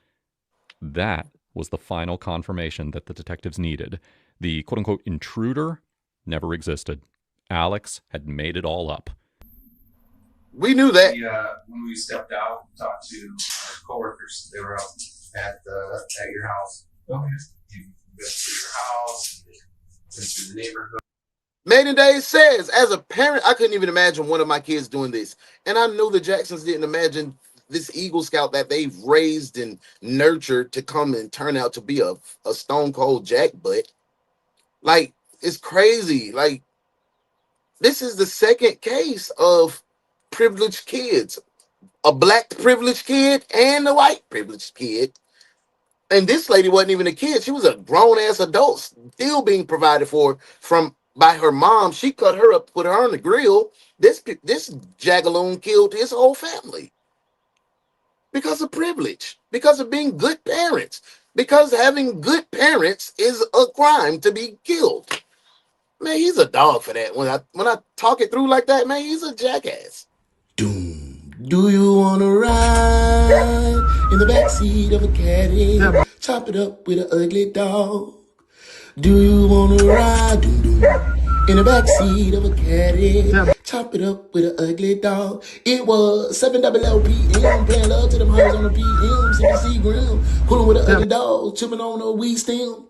That was the final confirmation that the detectives needed. The quote-unquote intruder never existed. Alex had made it all up. We knew that. When we stepped out, talked to our coworkers. They were out at your house. Okay. You went to your house, went through the neighborhood. Maiden Day says, as a parent, I couldn't even imagine one of my kids doing this. And I know the Jacksons didn't imagine this Eagle Scout that they've raised and nurtured to come and turn out to be a stone cold jackbutt. Like, it's crazy. Like, this is the second case of privileged kids. A black privileged kid and a white privileged kid. And this lady wasn't even a kid. She was a grown-ass adult still being provided for by her mom. She cut her up, put her on the grill. This jagaloon killed his whole family. Because of privilege. Because of being good parents. Because having good parents is a crime to be killed. Man, he's a dog for that. When I talk it through like that, man, he's a jackass. Do you wanna ride in the backseat of a caddy? Chop it up with an ugly dog. Do you wanna ride in the backseat of a caddy? Chop it up with an ugly dog. It was 7 PM, playing love to them hoes on the PM, CBC Grim, pulling with an ugly dog, chipping on a weed stem.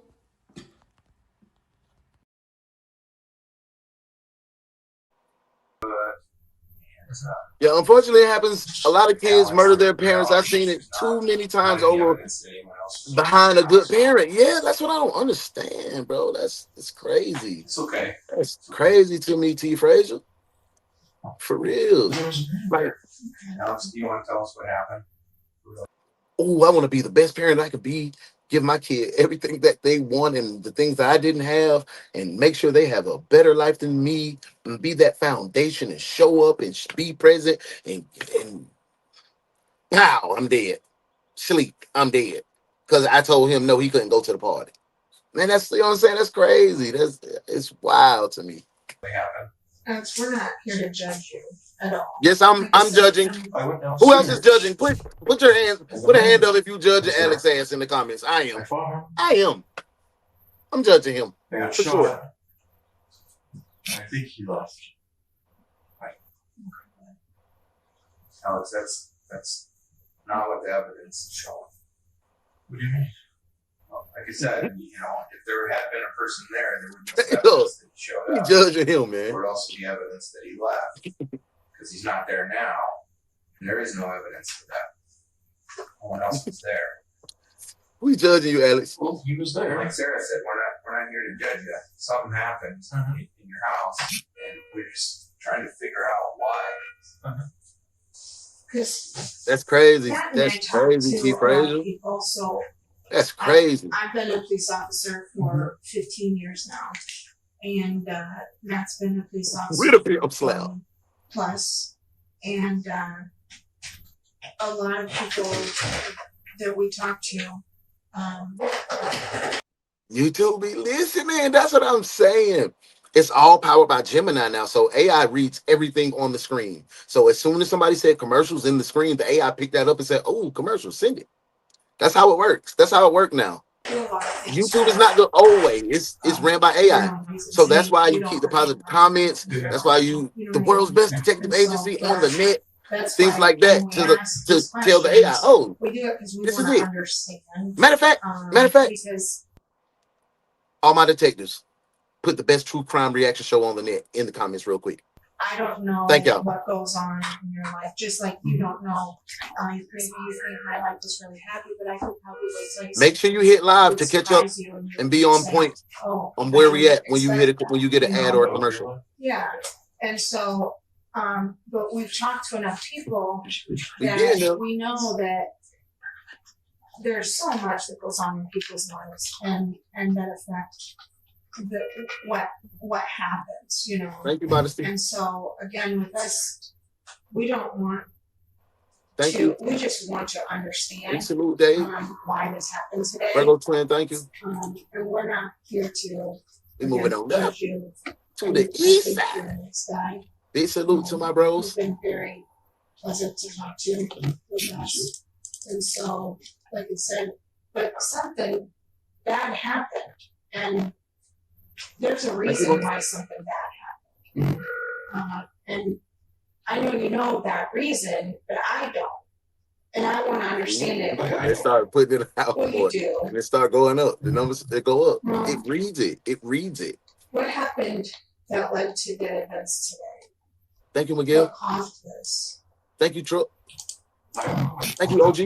Yeah, unfortunately, it happens. A lot of kids murder their parents. I've seen it too many times over behind a good parent. Yeah, that's what I don't understand, bro. It's crazy. It's okay. That's crazy to me, T. Frazier. For real. Like, Alex, do you want to tell us what happened? oh, I want to be the best parent I could be. Give my kid everything that they want and the things that I didn't have, and make sure they have a better life than me, and be that foundation and show up and be present. And pow, I'm dead. Sleep, I'm dead. Because I told him no, he couldn't go to the party. Man, that's, you know what I'm saying? That's crazy. It's wild to me. What happened? Alex, we're not here to judge you at all. Yes, I'm judging. Who else is judging? Put your hands, put a hand up if you judge Alex ass in the comments. I am. I'm judging him. For sure. I think he lost. Alex, that's not what the evidence is showing. What do you mean? Well, like I said, if there had been a person there, there would be Look, evidence that he showed we up. judging him, man. There would also be evidence that he left because he's not there now, and there is no evidence for that. No one else was there. We judging you, Alex. Well, he was there. Like Sarah said, we're not here to judge you. Something happened in your house, and we're just trying to figure out why. Because That's crazy. Pat and I That's talked crazy, to Keith a lot of Frazier. people, so That's crazy. I've been a police officer for 15 years now, and Matt's been a police officer With a pimp slap. plus, and a lot of people that we talk to. YouTube be listening. That's what I'm saying. It's all powered by Gemini now. So AI reads everything on the screen. So as soon as somebody said commercials in the screen, the AI picked that up and said, oh, commercials, send it. That's how it works. That's how it works now. YouTube is not the old way. It's ran by AI. So that's why you keep the positive comments. That's why the world's best detective agency on the net. Things like that to tell the AI, oh, this is it. Matter of fact, all my detectives put the best true crime reaction show on the net in the comments real quick. I don't know what goes on in your life, just like you don't know. Maybe you think my life is really happy, but I could probably tell you. Make sure you hit live to catch up and be on point on where we at when you get an ad or a commercial. Yeah, and so, but we've talked to enough people that we know that there's so much that goes on in people's lives, and that affect what happens, Thank you, Modesty. And so again, with us, we don't want we just want to understand Salute, Dave. Why this happened today. Virgo Twin, thank you. And we're not here to moving on down to the east side. Big salute to my bros. It's been very pleasant to talk to with us. And so, like I said, but something bad happened, and there's a reason why something bad happened. And I know you know that reason, but I don't. And I want to understand it. They start putting it out Well, you do. and it start going up. The numbers, they go up. It reads it. It reads it. What happened that led to the events today? Thank you, Miguel. What caused this? Thank you, Truck. Thank you, OG.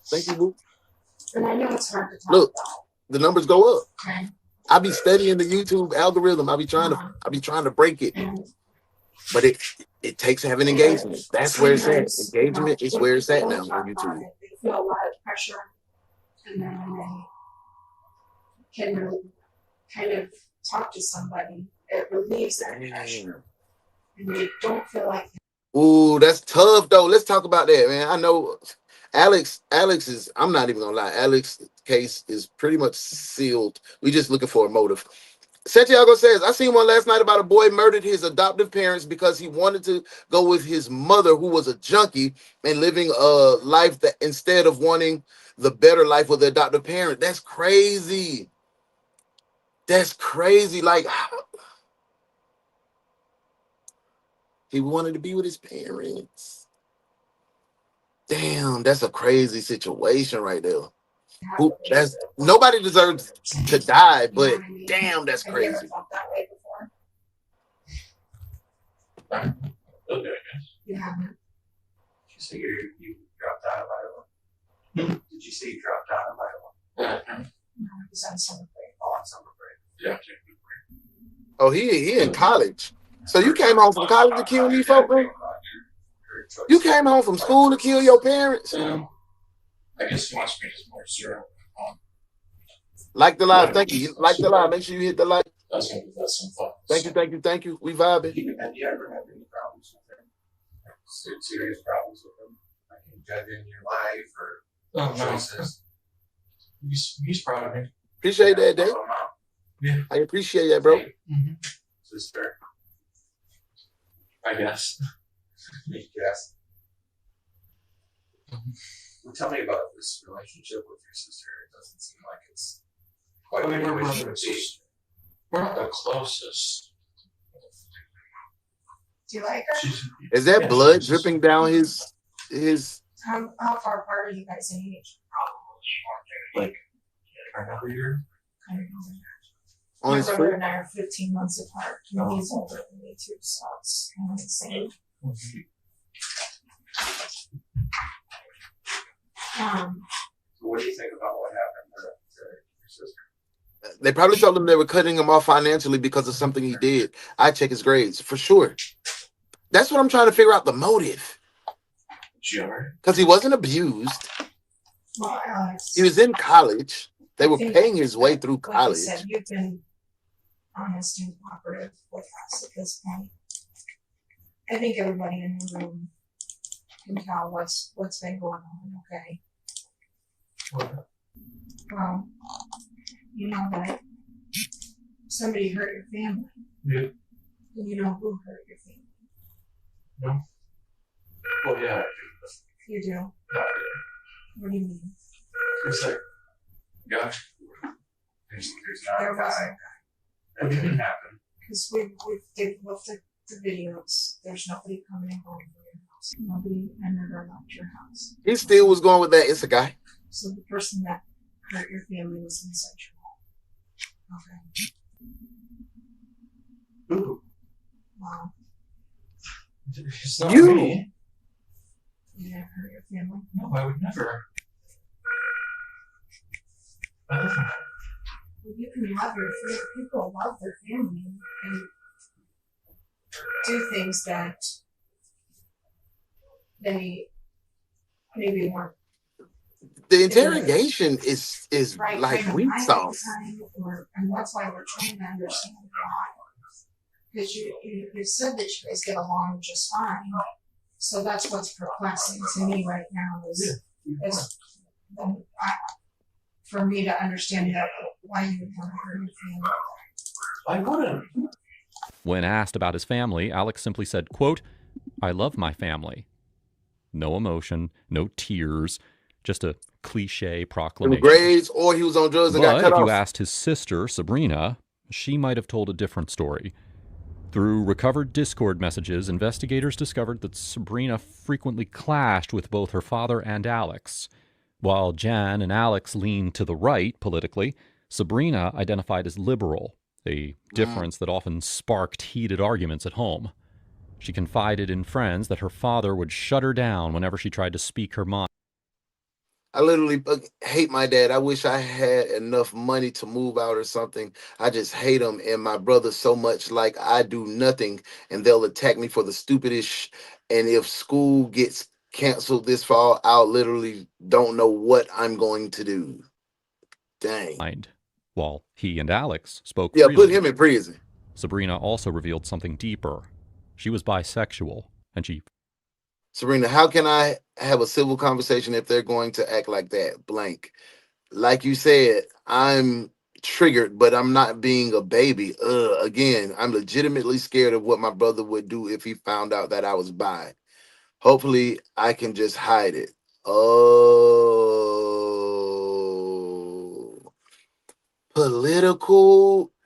Thank you, Boo. And I know it's hard to talk Look, about. the numbers go up. Okay. I be studying the YouTube algorithm. I be trying to break it. But it takes having engagement. That's where it's at. Engagement is where it's at now on YouTube. They feel a lot of pressure, and then they can really kind of talk to somebody. It relieves that pressure, and they don't feel like. Ooh, that's tough though. Let's talk about that, man. I know Alex is, I'm not even gonna lie, Alex's case is pretty much sealed. We just looking for a motive. Santiago says, I seen one last night about a boy murdered his adoptive parents because he wanted to go with his mother, who was a junkie, and living a life that instead of wanting the better life with the adoptive parent. That's crazy. That's crazy. Like, he wanted to be with his parents. Damn, that's a crazy situation right there. Nobody deserves to die, but damn, that's crazy. Okay. Yeah. Did you say you dropped out of Iowa? Did you say you dropped out of Iowa? No, it was on summer break. Oh, on summer break. Yeah. Oh, he in college. So you came home from college to kill these folk, bro? You came home from school to kill your parents? I guess he wants me to more zero. Like the live, thank you. Like the live. Make sure you hit the like. That's some fun. Thank you. We vibing. Have you ever had any problems with him? Serious problems with him? Like judging your life or choices? He's proud of me. Appreciate that, Dave. Yeah. I appreciate that, bro. Sister. I guess. Yes. Well, tell me about this relationship with your sister. It doesn't seem like it's quite I mean, the we're way it should be. We're not the closest. Do you like her? Is that blood dripping down his? How far apart are you guys in age? like another year. I don't know. On My his brother foot? and I are 15 months apart. And he's older than me too, so it's kind of insane. So what do you think about what happened to your sister? They probably told him they were cutting him off financially because of something he did. I check his grades for sure. That's what I'm trying to figure out, the motive. Sure. Because he wasn't abused. Well, Alex, He was in college. They were think paying his way through like you college. said, you've been honest and cooperative with us at this point. I think everybody in the room can tell what's been going on, okay? Well, you know that somebody hurt your family. Yeah. And you know who hurt your family. No. Well, yeah. You do. Not What do you mean? It's like, yeah. There's not There a guy. wasn't. What didn't happen? Because they've looked at the videos. There's nobody coming home from your house. Nobody entered or left your house. He still was going with that. It's a guy. So the person that hurt your family was inside your home. Okay. Ooh. Wow. It's not You. me. You didn't hurt your family? No, I would never. Well, you can love your family. People love their family and do things that they maybe weren't The interrogation is right like frame of weak mind at sauce. the time, and that's why we're trying to understand why. Because you said that you guys get along just fine, so that's what's perplexing to me right now is for me to understand that why you would want to hurt your family. I wouldn't. When asked about his family, Alex simply said, quote, "I love my family." No emotion, no tears, just a cliche In proclamation. grades, or he was on drugs and got But cut if you off. asked his sister, Sabrina, she might have told a different story. Through recovered Discord messages, investigators discovered that Sabrina frequently clashed with both her father and Alex. While Jan and Alex leaned to the right politically, Sabrina identified as liberal, a difference that often sparked heated arguments at home. She confided in friends that her father would shut her down whenever she tried to speak her mind. I literally hate my dad. I wish I had enough money to move out or something. I just hate him and my brother so much. Like I do nothing and they'll attack me for the stupidest. And if school gets canceled this fall, I'll literally don't know what I'm going to do. Dang. While he and Alex spoke Yeah, freely, put him in prison. Sabrina also revealed something deeper. She was bisexual, and she Sabrina, how can I have a civil conversation if they're going to act like that? Blank. Like you said, I'm triggered, but I'm not being a baby. Again, I'm legitimately scared of what my brother would do if he found out that I was bi. Hopefully, I can just hide it. Oh,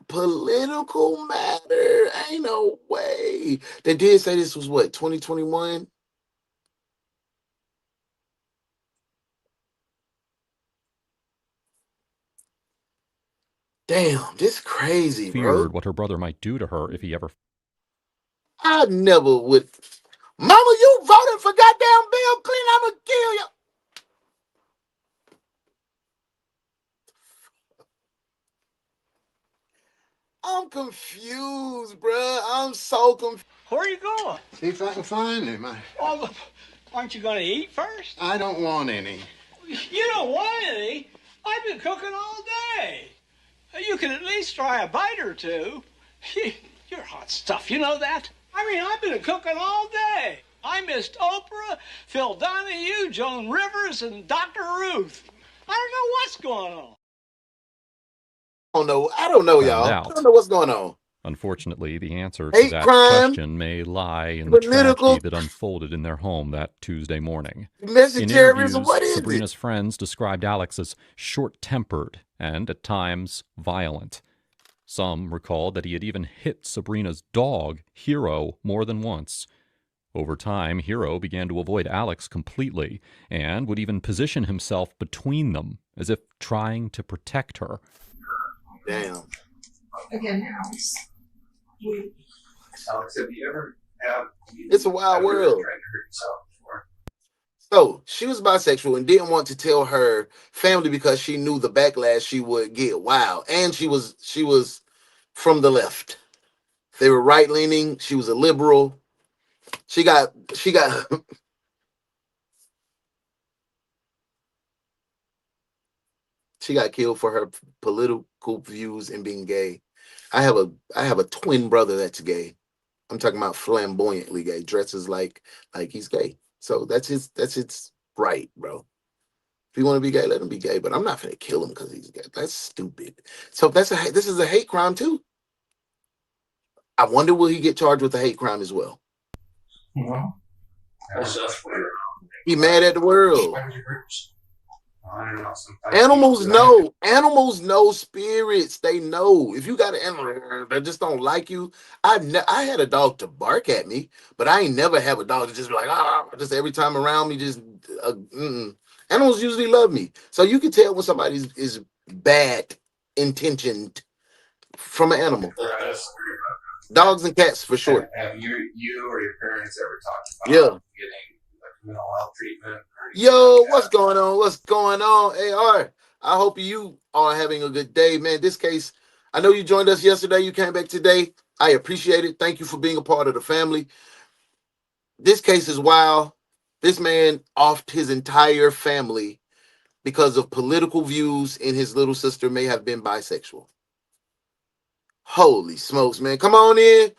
political matter. Ain't no way. They did say this was what, 2021? Damn, this crazy, bro. feared what her brother might do to her if he ever I never would. Mama, you voted for goddamn Bill Clinton. I'ma kill you. I'm confused, bruh. I'm so confused. Where are you going? See if I can find him. Well, aren't you going to eat first? I don't want any. You don't want any? I've been cooking all day. You can at least try a bite or two. You're hot stuff, you know that? I mean, I've been cooking all day. I missed Oprah, Phil Donahue, Joan Rivers, and Dr. Ruth. I don't know what's going on. I don't know, found y'all. out. I don't know what's going on. Unfortunately, the answer to Hate that crime, question may lie in the political- tragedy that unfolded in their home that Tuesday morning. Domestic In terrorism, interviews, what is Sabrina's friends described Alex as short-tempered and, at times, violent. Some recalled that he had even hit Sabrina's dog, Hero, more than once. Over time, Hero began to avoid Alex completely and would even position himself between them, as if trying to protect her. Damn. Again, Alex. Alex, have you ever It's a wild world. tried to hurt yourself before? So she was bisexual and didn't want to tell her family because she knew the backlash she would get. Wow. And she was from the left. They were right leaning. She was a liberal. She got she got killed for her political views and being gay. I have a twin brother that's gay. I'm talking about flamboyantly gay, dresses like he's gay. So that's his right, bro. If you want to be gay, let him be gay. But I'm not gonna kill him because he's gay. That's stupid. So this is a hate crime too. I wonder will he get charged with a hate crime as well? Well, that's just weird. He mad at the world. Why would you hurt yourself? I don't know. Sometimes Animals know. Animals know spirits. They know. If you got an animal that just don't like you, I had a dog to bark at me, but I ain't never have a dog to just be like, just every time around me, just Animals usually love me. So you can tell when somebody is bad intentioned from an animal. Dogs and cats for sure. Have you or your parents ever talked about getting like mental health treatment? Yo, what's going on? What's going on? AR, I hope you are having a good day, man. This case, I know you joined us yesterday. You came back today. I appreciate it. Thank you for being a part of the family. This case is wild. This man offed his entire family because of political views, and his little sister may have been bisexual. Holy smokes, man. Come on in.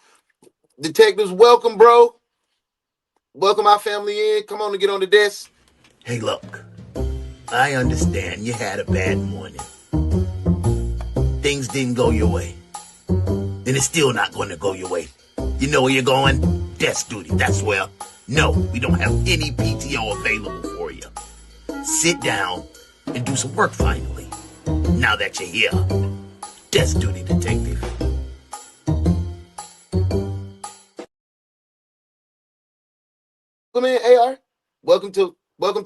Detectives, welcome, bro. Welcome our family in. Come on and get on the desk. Hey, look, I understand you had a bad morning. Things didn't go your way. And it's still not going to go your way. You know where you're going? Desk duty, that's where. No, we don't have any PTO available for you. Sit down and do some work finally. Now that you're here. Desk duty, detective. Come in, AR. Welcome to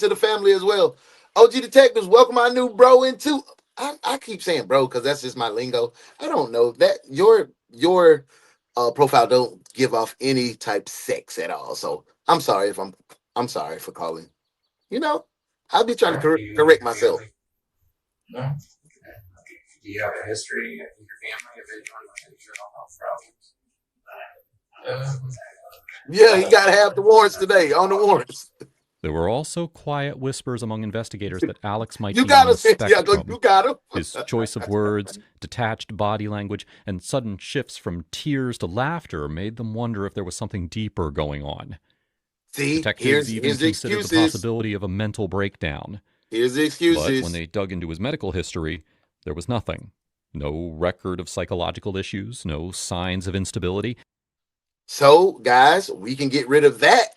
the family as well. OG Detectives, welcome our new bro into. I keep saying bro because that's just my lingo. I don't know that your profile don't give off any type sex at all. So I'm sorry if I'm sorry for calling. You know, I'll be trying to correct myself. No. Do you have a history in your family of anyone with any mental health problems? Yeah, he got half the warrants today on the warrants. There were also quiet whispers among investigators that Alex might be You got on the him. Yeah, spectrum. you got him. His choice of words, detached body language, and sudden shifts from tears to laughter made them wonder if there was something deeper going on. See, Detectives even here's the considered the excuses. possibility of a mental breakdown. Here's the excuses. But when they dug into his medical history, there was nothing. No record of psychological issues, no signs of instability. So, guys, we can get rid of that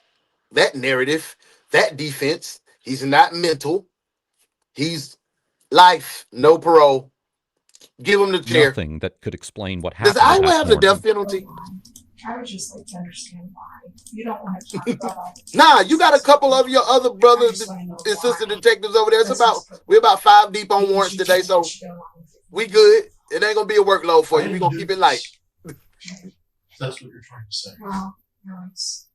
narrative, that defense. He's not mental. He's life, no parole. Give him the chair. Nothing that could explain what Does happened. Iowa have the death penalty? I would just like to understand why. You don't want to talk about all the Nah, you got a couple of your other brothers and sister detectives over there. We're about 5 deep on warrants today, so we good. It ain't gonna be a workload for you. We're gonna keep it light. That's what you're trying to say. Well, no, it's...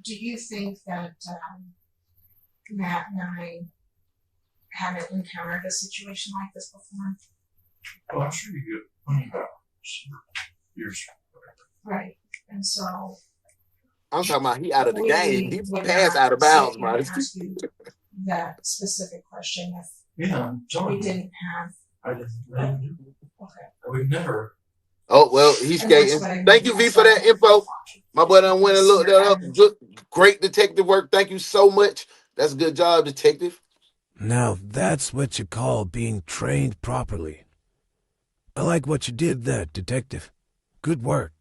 Do you think that Matt and I haven't encountered a situation like this before? Well, I'm sure you get plenty of years. Right. And so I'm talking about he out of the game. He passed out of bounds, bro. Ask you that specific question if Yeah, we didn't have. I didn't. Okay. I would never. Oh, well, he's And that's skating. what I mean. Thank you, V, for that info. My boy done went and looked that up. Good, great detective work. Thank you so much. That's a good job, detective. Now that's what you call being trained properly. I like what you did there, detective. Good work.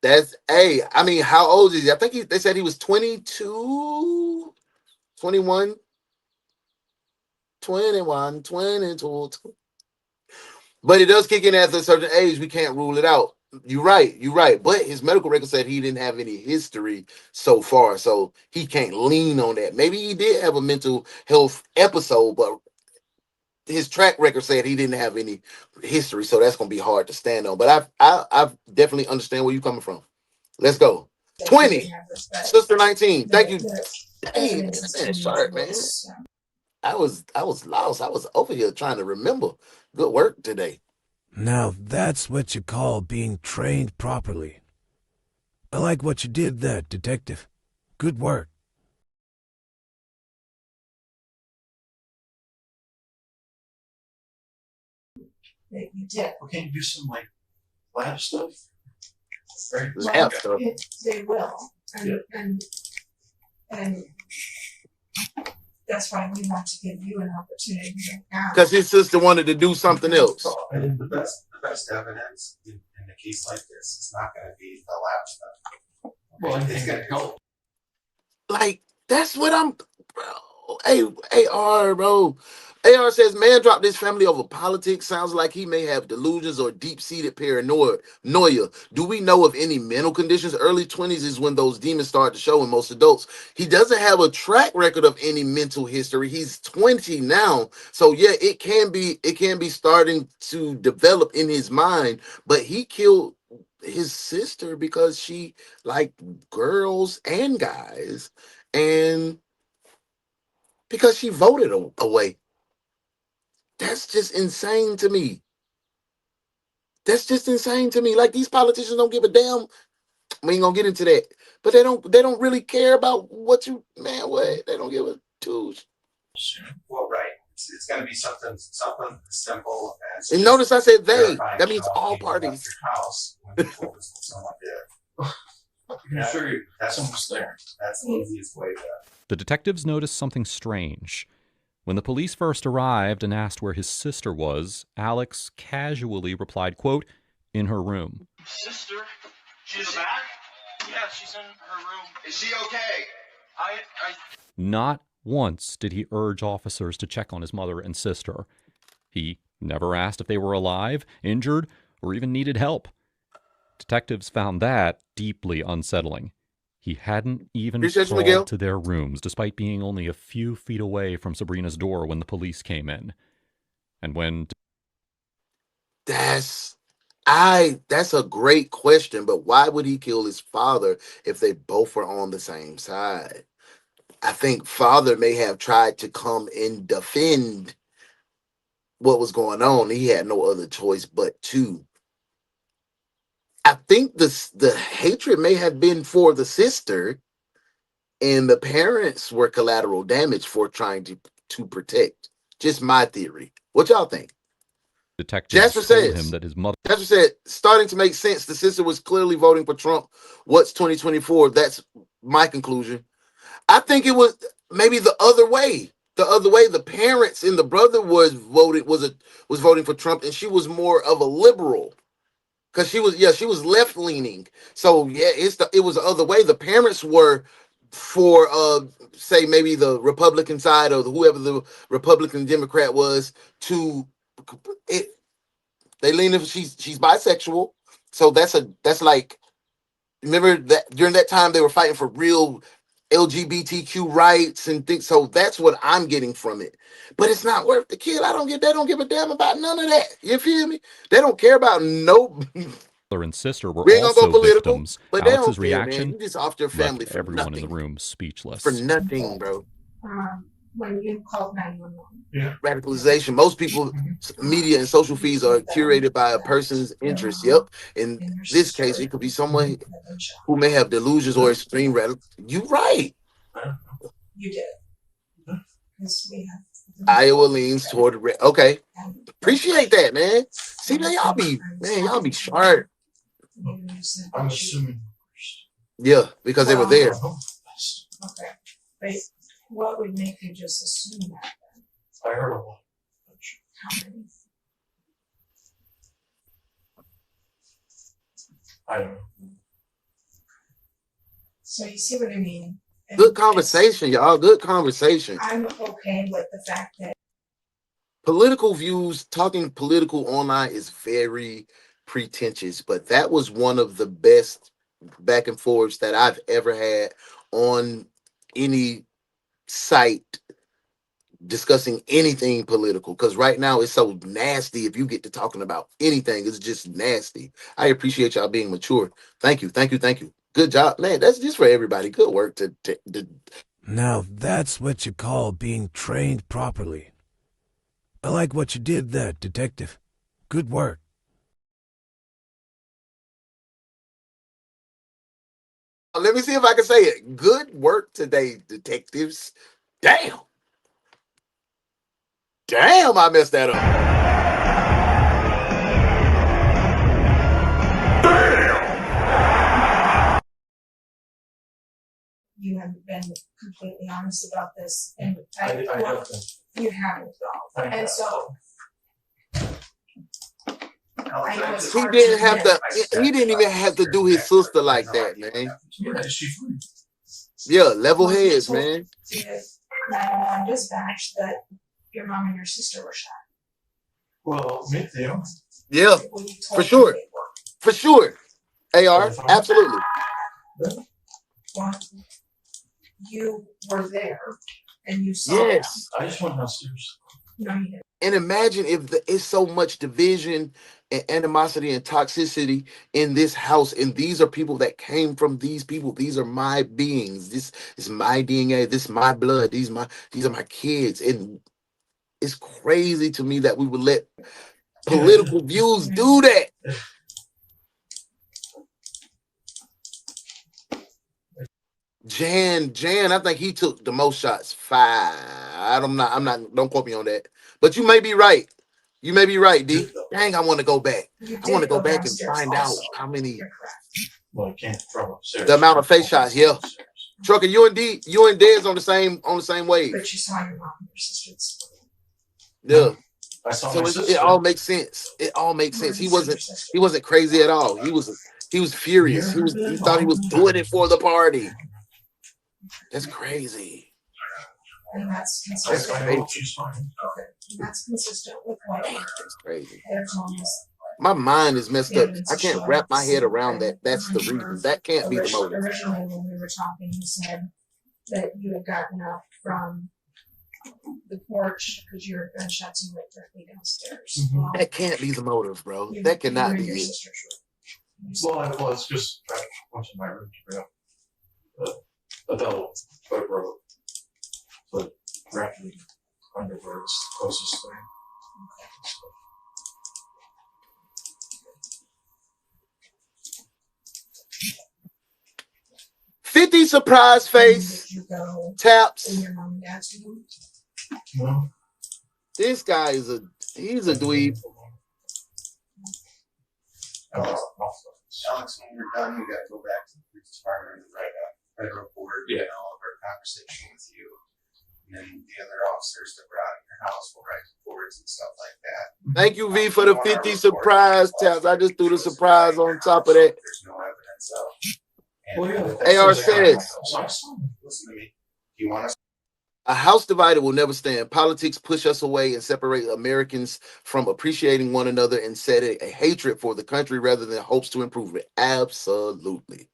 That's I mean, how old is he? I think they said he was 22, 21, 21, 22. But it does kick in at a certain age. We can't rule it out. You're right. But his medical record said he didn't have any history so far, so he can't lean on that. Maybe he did have a mental health episode, but his track record said he didn't have any history, so that's gonna be hard to stand on. But I definitely understand where you're coming from. Let's go. 20, Sister 19. Thank you. Dang, man, sharp, man. I was lost. I was over here trying to remember. Good work today. Now that's what you call being trained properly. I like what you did there, Detective. Good work. That you did. Well, can you do some like lab stuff? Right? Lab stuff. They will, and that's why we want to give you an opportunity to ask. Because his sister wanted to do something else. I think the best evidence in a case like this is not going to be the lab stuff. Well, I think it's going to help. Like, that's what I'm, bro. Hey, AR, bro. AR says, man dropped his family over politics. Sounds like he may have delusions or deep-seated paranoia. Do we know of any mental conditions? Early 20s is when those demons start to show in most adults. He doesn't have a track record of any mental history. He's 20 now. So yeah, it can be starting to develop in his mind, but he killed his sister because she liked girls and guys, and because she voted away. That's just insane to me. Like, these politicians don't give a damn. We ain't gonna get into that, but they don't really care about what you, man. What, they don't give a twos. Well, right. It's going to be something simple as. And notice I said they. That means all parties. Your house when you told us someone did. I'm sure that's almost there. That's the easiest way to. The detectives noticed something strange. When the police first arrived and asked where his sister was, Alex casually replied, quote, in her room. Sister? She's back? Yeah, she's in her room. Is she okay? Not once did he urge officers to check on his mother and sister. He never asked if they were alive, injured, or even needed help. Detectives found that deeply unsettling. He hadn't even crawled to their rooms, despite being only a few feet away from Sabrina's door when the police came in. And when... That's a great question, but why would he kill his father if they both were on the same side? I think father may have tried to come and defend what was going on. He had no other choice but to. I think the hatred may have been for the sister, and the parents were collateral damage for trying to protect. Just my theory. What y'all think? Detectives told him that his mother... Jasper said, starting to make sense. The sister was clearly voting for Trump. What's 2024? That's my conclusion. I think it was maybe the other way. The parents and the brother was voting for Trump, and she was more of a liberal. Because she was left leaning. So yeah, it was the other way. The parents were for say maybe the Republican side, or whoever the Republican Democrat was, they lean if she's bisexual. So that's like, remember that during that time they were fighting for real LGBTQ rights and things. So that's what I'm getting from it. But it's not worth the kill. They don't give a damn about none of that. You feel me? They don't care about no. Mother and sister were We ain't also gonna go political, victims. but they Alex's don't care, man. reaction You just off their family left for everyone nothing. in the room speechless. For nothing, bro. When you called 911. Radicalization. Most people, media and social feeds are curated by a person's interests. Yep. In this case, it could be someone who may have delusions or extreme radical. You right. You did. Iowa leans toward red. Okay. Appreciate that, man. See, man, y'all be sharp. I'm assuming. Yeah, because they were there. Okay. But what would make you just assume that then? I heard a lot. How many? I don't know. So you see what I mean? And Good conversation, y'all. Good conversation. I'm okay with the fact that Political views, talking political online is very pretentious, but that was one of the best back and forths that I've ever had on any site discussing anything political. Because right now it's so nasty. If you get to talking about anything, it's just nasty. I appreciate y'all being mature. Thank you, thank you, thank you. Good job, man. That's just for everybody. Good work to Now that's what you call being trained properly. I like what you did there, Detective. Good work. Let me see if I can say it. Good work today, detectives. Damn. Damn, I messed that up. you haven't been completely honest about this, and I have been. You haven't, and so. I know it's He hard didn't to have admit. to. He didn't even have to do his sister like that, man. Yeah, is she fine? Yeah, level Well, you heads, told man. the 911 dispatch that your mom and your sister were shot. Well, maybe they are. Yeah, When you for told sure, them they were. for sure. AR, absolutely. Well, you were there and you saw Yes. them. I just went downstairs. No, you didn't. And imagine if it's so much division and animosity and toxicity in this house, and these are people that came from these people. These are my beings. This is my DNA. This is my blood. These are my kids. And it's crazy to me that we would let political views do that. Jan, I think he took the most shots. 5. I'm not, don't quote me on that. But you may be right. You may be right, D. Dang, I want to go back. I want to go back and find out how many. Well, I can't from upstairs. The amount of face shots, yeah. Trucker, you and Dez on the same wave. But you saw your mom and your sister. Yeah. I saw So my sister. it all makes sense. It all makes sense. He wasn't crazy at all. He was furious. He thought he was doing it for the party. That's crazy. And that's That's consistent. crazy. She's fine. Okay. And that's consistent with what That's crazy. there's almost My mind is messed up. I can't wrap my head around that. That's the reason. That can't be the motive. Originally, when we were talking, you said that you had gotten up from the porch because you heard gunshots and went directly downstairs. Mm-hmm. Well, That can't be the motive, bro. That cannot be it. Well, it's just I went to my room to grab a double rope. But wrapping underwear is the closest thing. 50 surprise face taps. No. This guy he's a dweeb. Alex, when you're done, we got to go back to the police department and write a report, all of our conversation with you. And then the other officers that were out in your house will write reports and stuff like that. Thank you, V, for the 50 surprise taps. I just threw the surprise on top of that. There's no evidence of. AR says, Listen to me. Do you want us? a house divided will never stand. Politics push us away and separate Americans from appreciating one another and set a hatred for the country rather than hopes to improve it. Absolutely.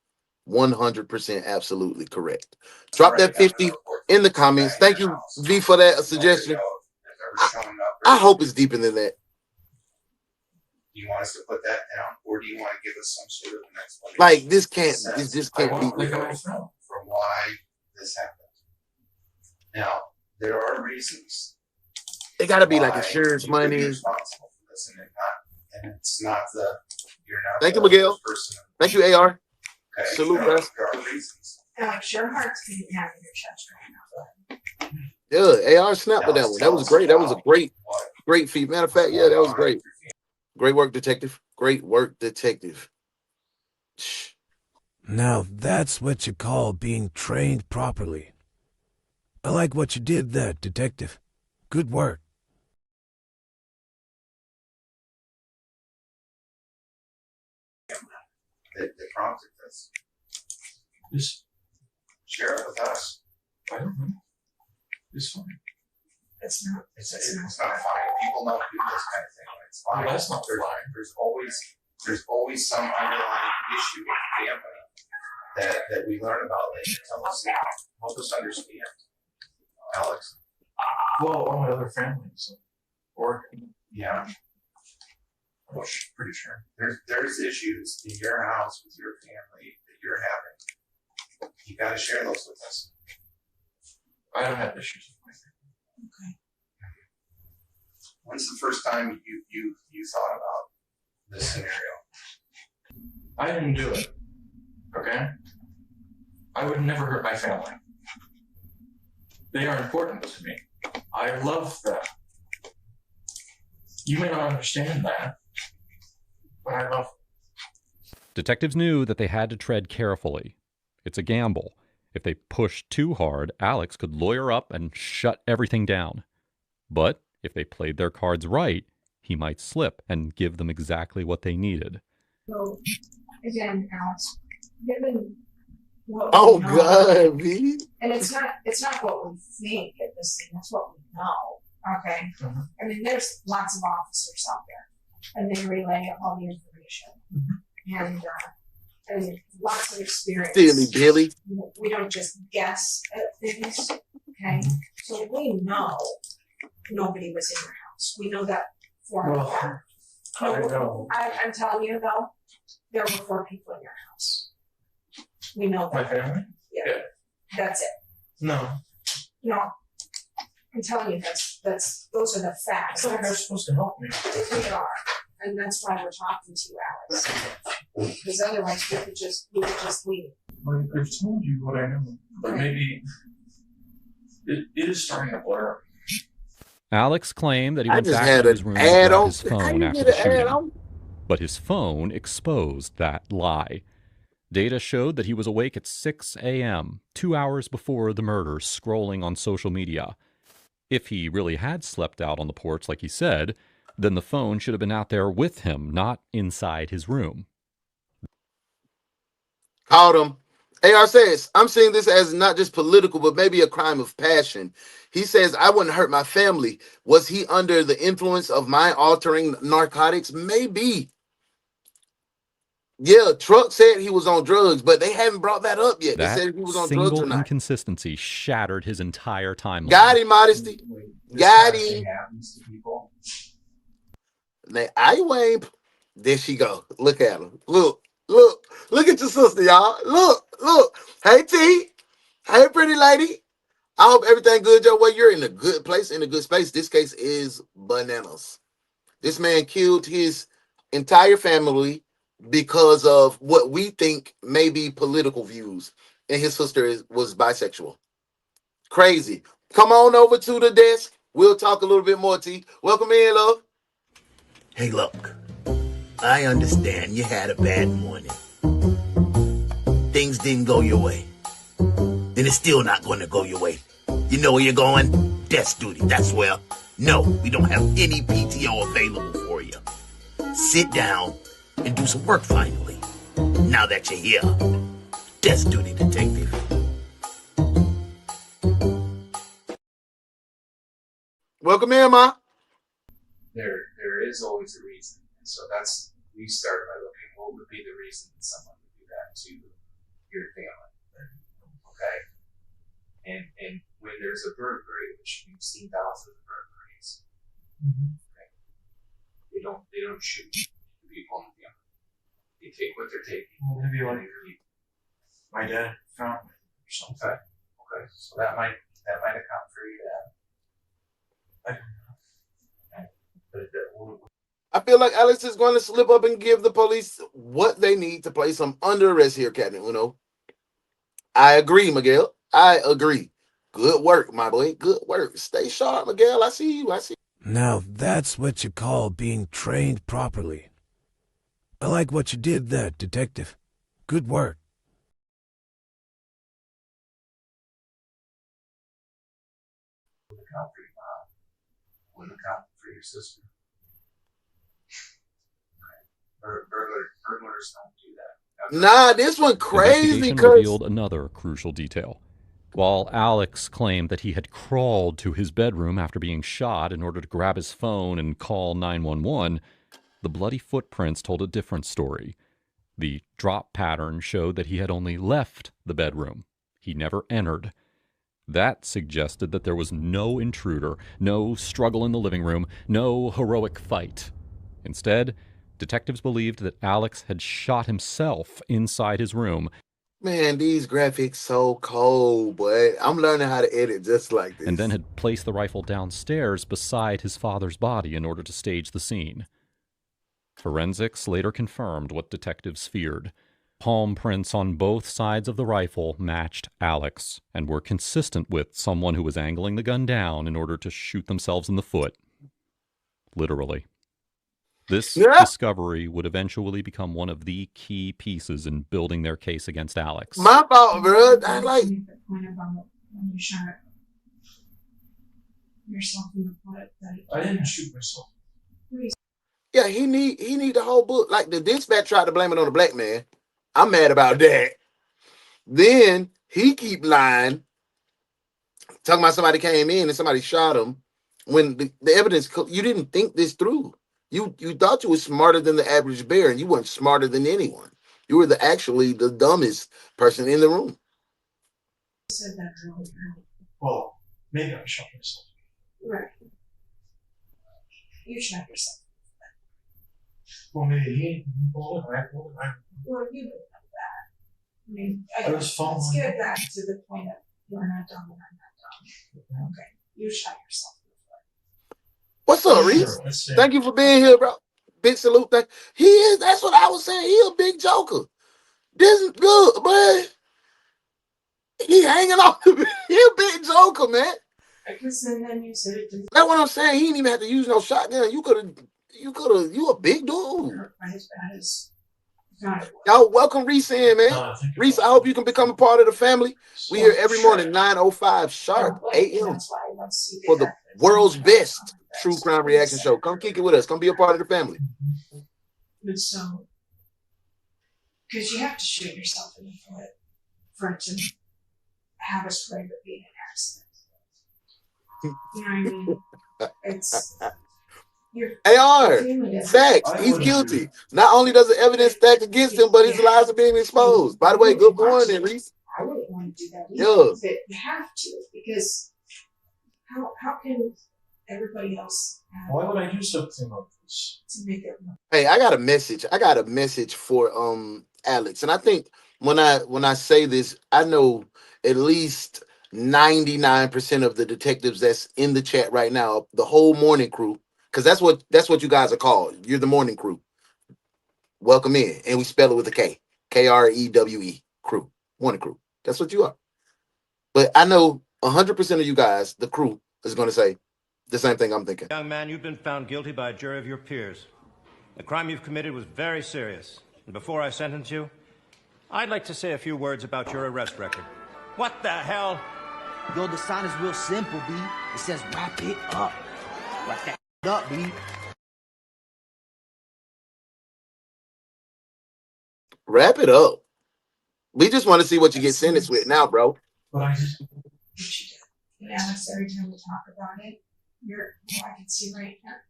100% absolutely correct. Drop that 50 in the comments. Thank you, V, for that suggestion. I hope it's deeper than that. Do you want us to put that down, or do you want to give us some sort of an explanation? Like, this just can't be. From why this happened. Now, there are reasons. It got to be like insurance money. Responsible for this, and it's not you're not. Thank you, Miguel. Thank you, AR. Okay. Salute, guys. There are reasons. Alex, your heart's beating out of your chest right now. Yeah, AR snapped with that one. That was great. That was a great feat. Matter of fact, yeah, that was great. Great work, detective. Great work, detective. Now that's what you call being trained properly. I like what you did there, Detective. Good work. That prompted this. Share it with us. I don't know. It's fine. It's not. It's not fine. People don't do this kind of thing. It's fine. Well, that's not fine. There's always some underlying issue with the family that we learn about later. Help us understand, Alex. Well, all my other families, or yeah, I'm pretty sure there's issues in your house with your family that you're having. You got to share those with us. I don't have issues with my family. Okay. When's the first time you thought about this scenario? I didn't do it. Okay? I would never hurt my family. They are important to me. I love them. You may not understand that, but I love them. Detectives knew that they had to tread carefully. It's a gamble. If they pushed too hard, Alex could lawyer up and shut everything down. But if they played their cards right, he might slip and give them exactly what they needed. So, again, Alex, given what Oh we know, God, B. and it's not what we think at this thing, it's what we know. Okay? Mm-hmm. I mean, there's lots of officers out there, and they relay all the information. Mm-hmm. And lots of experience. Silly Billy. We don't just guess at things, okay? So we know nobody was in your house. We know that for a fact. I know. I'm telling you though, there were 4 people in your house. We know that. My family? Yeah. That's it. No. No. I'm telling you, those are the facts. I thought they're supposed to help me. We are. And that's why we're talking to you, Alex. Because otherwise we would just leave. I've told you what I know, but maybe it is starting to blur. Alex claimed that he I went just back had to his an room ad and grabbed on. his How phone you after get the an ad shooting. on? But his phone exposed that lie. Data showed that he was awake at 6 a.m., 2 hours before the murder, scrolling on social media. If he really had slept out on the porch like he said, then the phone should have been out there with him, not inside his room. Caught him. AR says, I'm seeing this as not just political, but maybe a crime of passion. He says, I wouldn't hurt my family. Was he under the influence of mind-altering narcotics? Maybe. Yeah, Truck said he was on drugs, but they haven't brought that up yet. They That said if he was on drugs or single not. inconsistency shattered his entire timeline. Got him, Modesty. Got him. Happens to people. Now, I ain't. There she go. Look at him. Look at your sister, y'all. Look. Hey, T. Hey, pretty lady. I hope everything good your way. You're in a good place, in a good space. This case is bananas. This man killed his entire family because of what we think may be political views. And his sister was bisexual. Crazy. Come on over to the desk. We'll talk a little bit more, T. Welcome in, love. Hey, look. I understand you had a bad morning. Things didn't go your way. Then it's still not going to go your way. You know where you're going? Desk duty, that's where. No, we don't have any PTO available for you. Sit down and do some work finally. Now that you're here. Desk duty, detective. Welcome in, Ma. There is always a reason. And so we start by looking, what would be the reason that someone would do that to your family? Okay? And when there's a burglary, which we've seen thousands of burglaries, okay, they don't shoot the people in the family. They take what they're taking. Well, maybe like my dad found me or something. Okay. So that might account for your dad. I feel like Alex is going to slip up and give the police what they need to place him under arrest here, Captain Uno. I agree, Miguel. I agree. Good work, my boy. Good work. Stay sharp, Miguel. I see you. Now that's what you call being trained properly. I like what you did there, detective. Good work. Wouldn't account for your mom. Wouldn't account for your sister. Burglars don't do that. Nah, this one crazy. Investigation revealed another crucial detail. While Alex claimed that he had crawled to his bedroom after being shot in order to grab his phone and call 911, the bloody footprints told a different story. The drop pattern showed that he had only left the bedroom. He never entered. That suggested that there was no intruder, no struggle in the living room, no heroic fight. Instead, detectives believed that Alex had shot himself inside his room. Man, these graphics so cold, boy. I'm learning how to edit just like this. And then had placed the rifle downstairs beside his father's body in order to stage the scene. Forensics later confirmed what detectives feared. Palm prints on both sides of the rifle matched Alex and were consistent with someone who was angling the gun down in order to shoot themselves in the foot. Literally. This discovery would eventually become one of the key pieces in building their case against Alex. My fault, bro. I like. Point about when you shot yourself in the foot. I didn't shoot myself. Yeah, he need the whole book. Like the dispatch tried to blame it on the black man. I'm mad about that. Then he keep lying, talking about somebody came in and somebody shot him. When the evidence, you didn't think this through. You thought you were smarter than the average bear, and you weren't smarter than anyone. You were actually the dumbest person in the room. Said that earlier. Well, maybe I shot myself. Right. You shot yourself. Well, maybe he pulled it. I pulled it. Well, you didn't know that. I mean, let's get back to the point of you're not dumb and I'm not dumb. Okay. You shot yourself. What's up, Reese? Thank you for being here, bro. Big salute. He is. That's what I was saying. He a big joker. This is good, but he hanging off the. He a big joker, man. Because then you said it. That's what I'm saying. He didn't even have to use no shotgun. You a big dude. Y'all welcome Reese in, man. Reese, I hope you can become a part of the family. We here every morning, 9:05 sharp, a.m. for the world's best true crime reaction show. Come kick it with us. Come be a part of the family. And so, because you have to shoot yourself in the foot for it to have a spray but be an accident. You know what I mean? It's AR, facts. He's guilty. Not only does the evidence stack against him, but his lies are being exposed. By the way, good morning, Reese. I wouldn't want to do that either. But you have to, because how can everybody else? Why would I do something like this? To make it. Hey, I got a message. I got a message for Alex, and I think when I say this, I know at least 99% of the detectives that's in the chat right now, the whole morning crew. Because that's what you guys are called. You're the morning crew. Welcome in. And we spell it with a K. Krewe. Crew. Morning crew. That's what you are. But I know 100% of you guys, the crew, is going to say the same thing I'm thinking. Young man, you've been found guilty by a jury of your peers. The crime you've committed was very serious. And before I sentence you, I'd like to say a few words about your arrest record. What the hell? Yo, the sign is real simple, B. It says wrap it up. Wrap that up, B. Wrap it up. We just want to see what you get sentenced with now, bro. And Alex, every time we talk about it, I can see right now,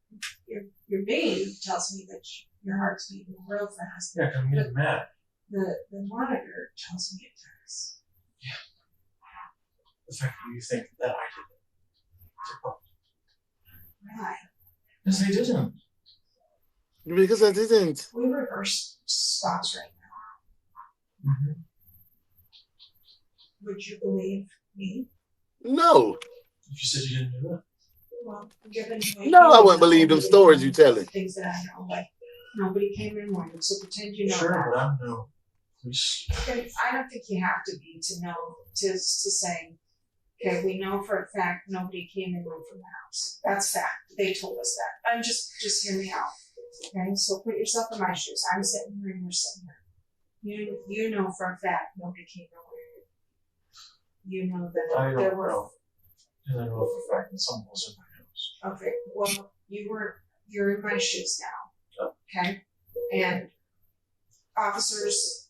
your babe tells me that your heart's beating real fast. Yeah, I'm getting mad. The monitor tells me it does. Yeah. The fact that you think that I did it. Why? Because I didn't. Because I didn't. We reverse spots right now. Mm-hmm. Would you believe me? No. If you said you didn't do it. Well, given No, I wouldn't believe them stories you telling. Things that I know, like nobody came in morning, so pretend you know. Sure, that. but I'm no. Please. I don't think you have to be to know to say, okay, we know for a fact nobody came in from the house. That's fact. They told us that. I'm just hear me out. Okay, so put yourself in my shoes. I'm sitting here and you're sitting here. You know for a fact nobody came in. You know that there were. And I know for a fact that someone was in my house. Okay, well, you're in my shoes now. Okay? And officers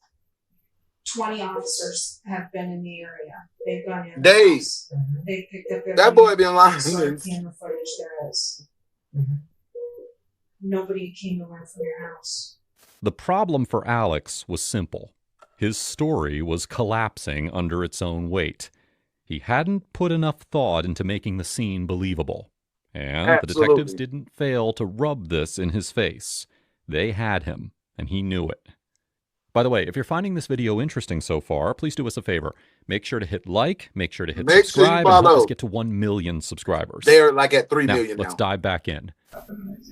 20 officers have been in the area. They've gone in. Dave. They picked up every That boy been lying sort of since. camera footage there is. Nobody came to run from your house. The problem for Alex was simple. His story was collapsing under its own weight. He hadn't put enough thought into making the scene believable. And the detectives didn't fail to rub this in his face. They had him, and he knew it. By the way, if you're finding this video interesting so far, please do us a favor. Make sure to hit like, make sure to hit subscribe, and help us get to 1 million subscribers. They're like at 3 million now. Let's dive back in.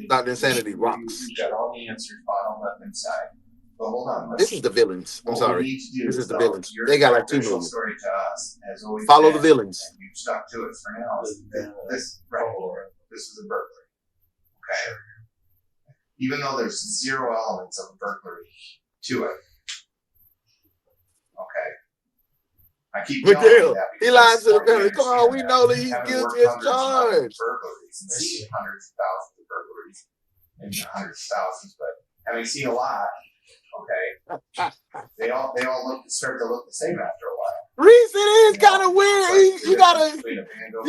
Dr. Insanity rocks. We've got all the answers bottled up inside. But hold on. This is the villains. I'm sorry. This is the villains. Your They got like 2 official million. story to us has always Follow been, the villains. and you've stuck to it for now. This is a burglary. Okay. Even though there's 0 elements of burglary to it. Okay. I keep telling you that He lied to the family. Come on, we know that he's guilty as charged. Burglaries and seen hundreds of thousands of burglaries and hundreds of thousands, but having seen a lot, okay, they all start to look the same after a while. Reese, it is kind of weird. You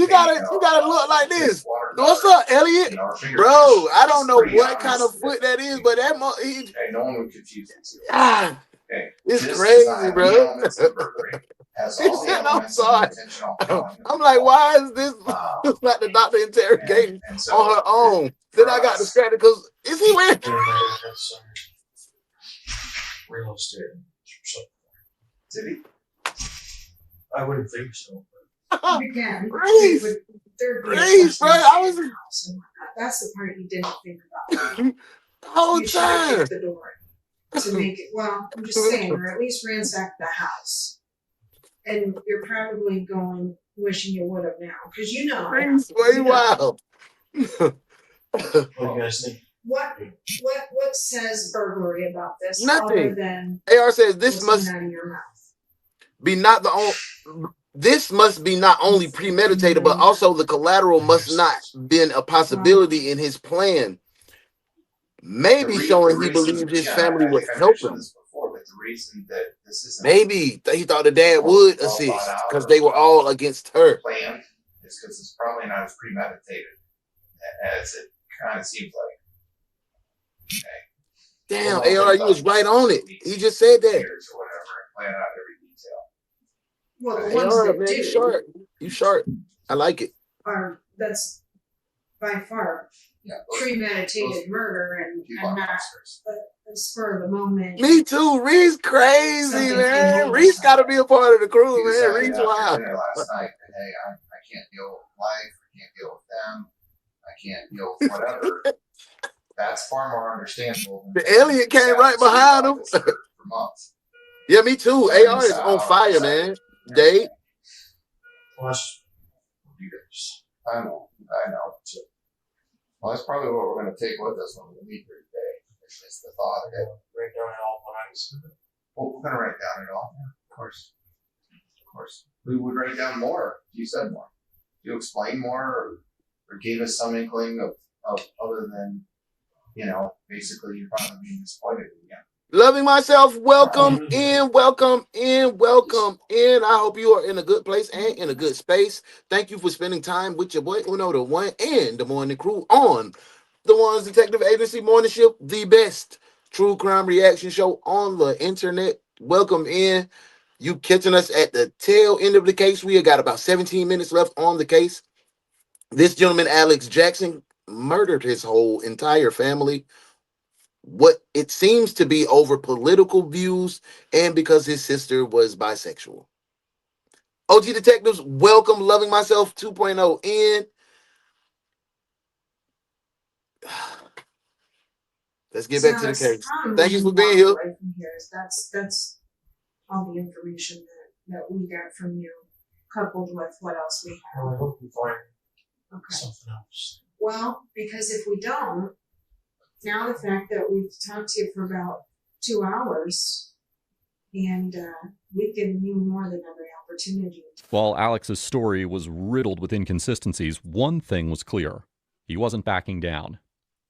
gotta look like this. What's up, Elliot? Bro, I don't know what kind of foot that is, but that no one would confuse it. It's crazy, bro. I'm sorry. I'm like, why is this like the doctor interrogating on her own? Then I got distracted because is he wearing? Real estate. Did he? I wouldn't think so. Again, Reese, bro, I was. That's the part you didn't think about. The whole You should have time. kicked the door to make it. Well, I'm just saying, or at least ransack the house. And you're probably going wishing you would have now, because you know. Reese, way wild. What do you guys think? What says burglary about this? Nothing. Other than AR says this must out of your mouth. be not the only. This must be not only premeditated, but also the collateral must not been a possibility in his plan. Maybe showing he believed his family would help him. The reason that this isn't Maybe he thought the dad would assist because they were all against her. planned is because it's probably not as premeditated as it kind of seems like. Okay. Damn, AR, you was right on it. He just said that. Years or whatever, and plan out every detail. Well, the ones AR, that man, do you sharp. You sharp. I like it. That's by far premeditated murder and not the spur of the moment. Me too. Reese crazy, man. Reese got to be a part of the crew, man. Reese wild. Last night, hey, I can't deal with life. I can't deal with them. I can't deal with whatever. That's far more understandable. The alien came right behind him. For months. Yeah, me too. AR is on fire, man. Dave. I know. Well, that's probably what we're going to take with us when we leave here today. It's just the thought that Write down all what I said. well, we're going to write down it all. Of course. We would write down more. You said more. You explain more or gave us some inkling of other than, basically you're probably being disappointed again. Loving myself, welcome in. I hope you are in a good place and in a good space. Thank you for spending time with your boy UnoDaOne and the morning crew on the One's Detective Agency Morning Shift, the best true crime reaction show on the internet. Welcome in. You catching us at the tail end of the case. We have got about 17 minutes left on the case. This gentleman, Alex Jackson, murdered his whole entire family. What it seems to be over political views and because his sister was bisexual. OG Detectives, welcome. Loving Myself 2.0 in. Let's get back to the case. Thank you for being here. Right from here. That's all the information that we got from you, coupled with what else we have. I hope we find Okay. something else. Well, because if we don't, now the fact that we've talked to you for about 2 hours and we've given you more than every opportunity. While Alex's story was riddled with inconsistencies, one thing was clear. He wasn't backing down.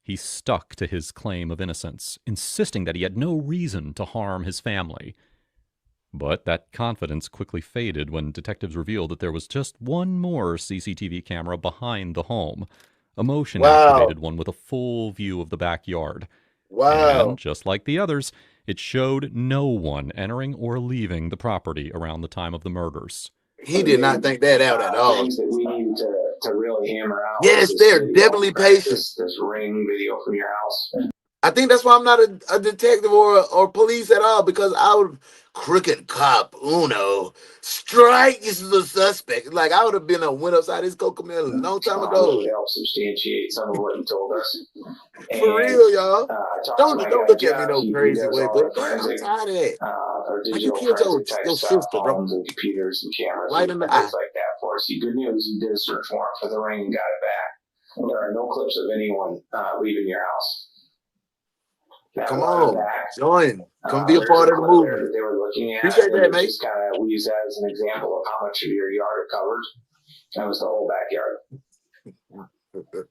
He stuck to his claim of innocence, insisting that he had no reason to harm his family. But that confidence quickly faded when detectives revealed that there was just one more CCTV camera behind the home, a motion-activated one with a full view of the backyard. Wow. And just like the others, it showed no one entering or leaving the property around the time of the murders. He did not think that out at all. Things that we need to really hammer out. Yes, is they're video, definitely right? patient. This ring video from your house. I think that's why I'm not a detective or police at all, because I would crooked cop Uno strikes the suspect. Like I would have went upside his Cocamel a long time ago. Really help substantiate some of what you told us. For real, y'all. Don't look at me no crazy way, but I'm tired of that. Like you killed your sister, bro. And computers and cameras Right and in the things eye. like that for us. Good news, you did a search warrant for the ring and got it back. There are no clips of anyone leaving your house. Now, Come on, back, join. Come be a part of the movement. they were looking at. Appreciate that, mate. Just we use that as an example of how much of your yard it covered. That was the whole backyard.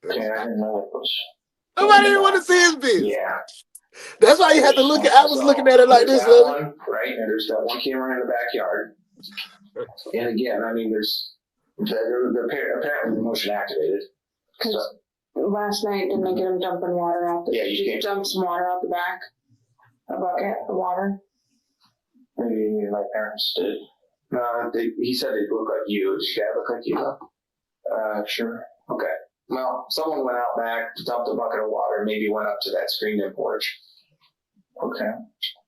Yeah, I didn't know it was. Nobody didn't want to see his bitch. Yeah. That's why you had to look at. I was looking at it like this, that love. one, right? And there's that one camera in the backyard. And again, I mean, they're apparently motion activated. So, Last night, didn't I get him dumping water out the you dump some water out the back? A bucket of water. maybe my parents did. No, he said they look like you. Does your dad look like you? Sure. Okay. Well, someone went out back, dumped a bucket of water, maybe went up to that screened-in porch. Okay.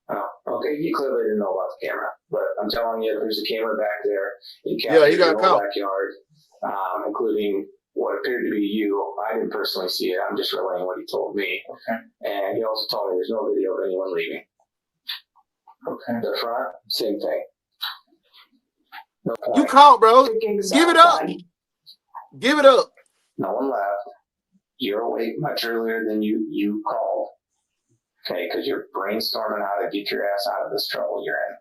Oh, okay. He clearly didn't know about the camera, but I'm telling you, there's a camera back there. He got caught. Backyard, including what appeared to be you. I didn't personally see it. I'm just relaying what he told me. Okay. And he also told me there's no video of anyone leaving. Okay. The front, same thing. No point. You caught, bro. Give it up. Give it up. No one left. You're awake much earlier than you called. Okay, because you're brainstorming how to get your ass out of this trouble you're in.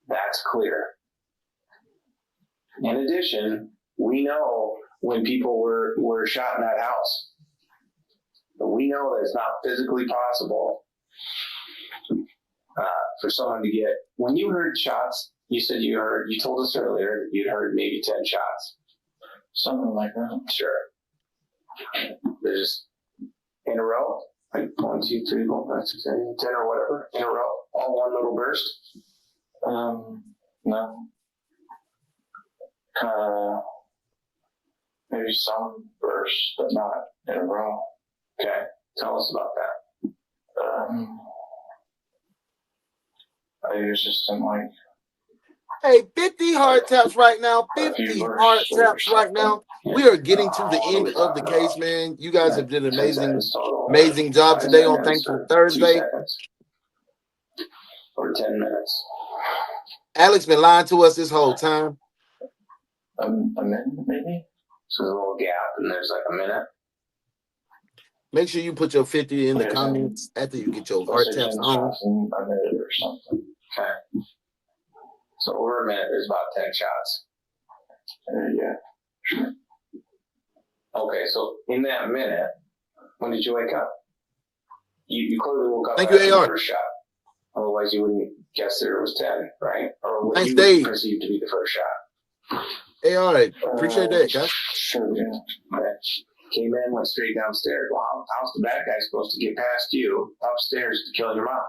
That's clear. In addition, we know when people were shot in that house. But we know that it's not physically possible for someone to get. When you heard shots, you said you told us earlier that you'd heard maybe 10 shots. Something like that. Sure. There's in a row, like 1, 2, 3, 4, 5, 6, 7, 10 or whatever, in a row, all one little burst. No. Maybe some bursts, but not in a row. Okay, tell us about that. I was just in like. Hey, 50 hard taps right now. 50 hard taps right now. We are getting to the end of the case, man. You guys have done an amazing job today on Thankful Thursday. Or 10 minutes. Alex been lying to us this whole time. A minute, maybe? So there's a little gap, and there's like a minute. Make sure you put your 50 in the comments after you get your hard taps on. A minute or something. Okay. So over a minute, there's about 10 shots. Yeah. Okay, so in that minute, when did you wake up? You clearly woke up after the first shot. Otherwise, you wouldn't guess there was 10, right? Or what you would perceive to be the first shot. Hey, all right. Appreciate that, guys. Sure, yeah. Okay. Came in, went straight downstairs. Well, how's the bad guy supposed to get past you upstairs to kill your mom?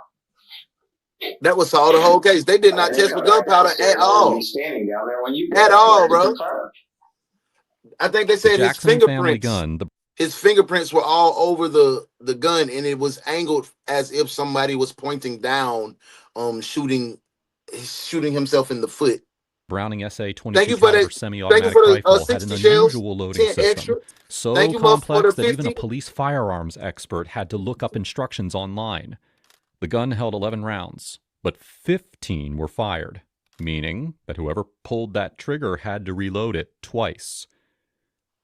That was all the whole case. They did not test for gunpowder at all. Standing down there when you at all, bro. I think they said his his fingerprints were all over the gun, and it was angled as if somebody was pointing down, shooting himself in the foot. Browning SA-22 caliber semi-automatic rifle had an unusual loading system, so complex that even a police firearms expert had to look up instructions online. The gun held 11 rounds, but 15 were fired, meaning that whoever pulled that trigger had to reload it twice.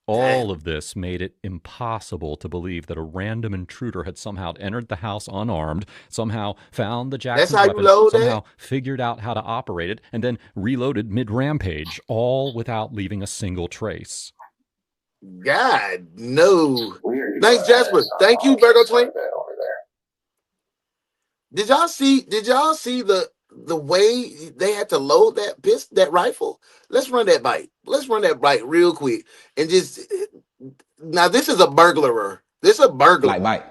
All of this made it impossible to believe that a random intruder had somehow entered the house unarmed, somehow found the Jackson's weapon, somehow figured out how to operate it, and then reloaded mid-rampage, all without leaving a single trace. God, no. Thanks, Jasper. Thank you, Virgo Twin. Did y'all see the way they had to load that rifle? Let's run that bite. Let's run that bite real quick and just now this is a burglar. This is a burglar. Like bite.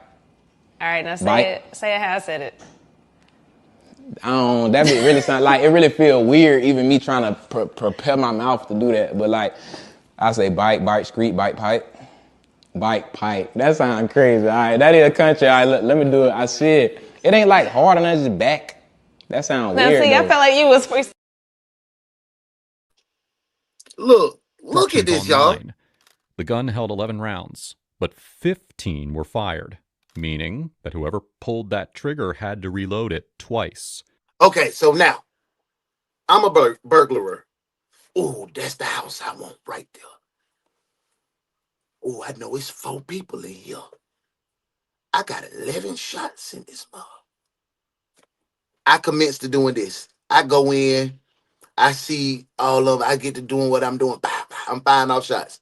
All right, now Bite. say it how I said it. That bit really sound like it really feel weird even me trying to prepare my mouth to do that. But like I say bite, bite, screet, bite, pipe. Bite, pipe. That sound crazy. All right, that is a country. All right, let me do it. I said it ain't like hard on his back. That sound Now weird. see, though. I felt like you was freestyle. Look at this, y'all. Online. The gun held 11 rounds, but 15 were fired, meaning that whoever pulled that trigger had to reload it twice. Okay, so now I'm a burglar. Oh, that's the house I want right there. Oh, I know it's 4 people in here. I got 11 shots in this mug. I commence to doing this. I go in, I see all of them. I get to doing what I'm doing. I'm firing off shots.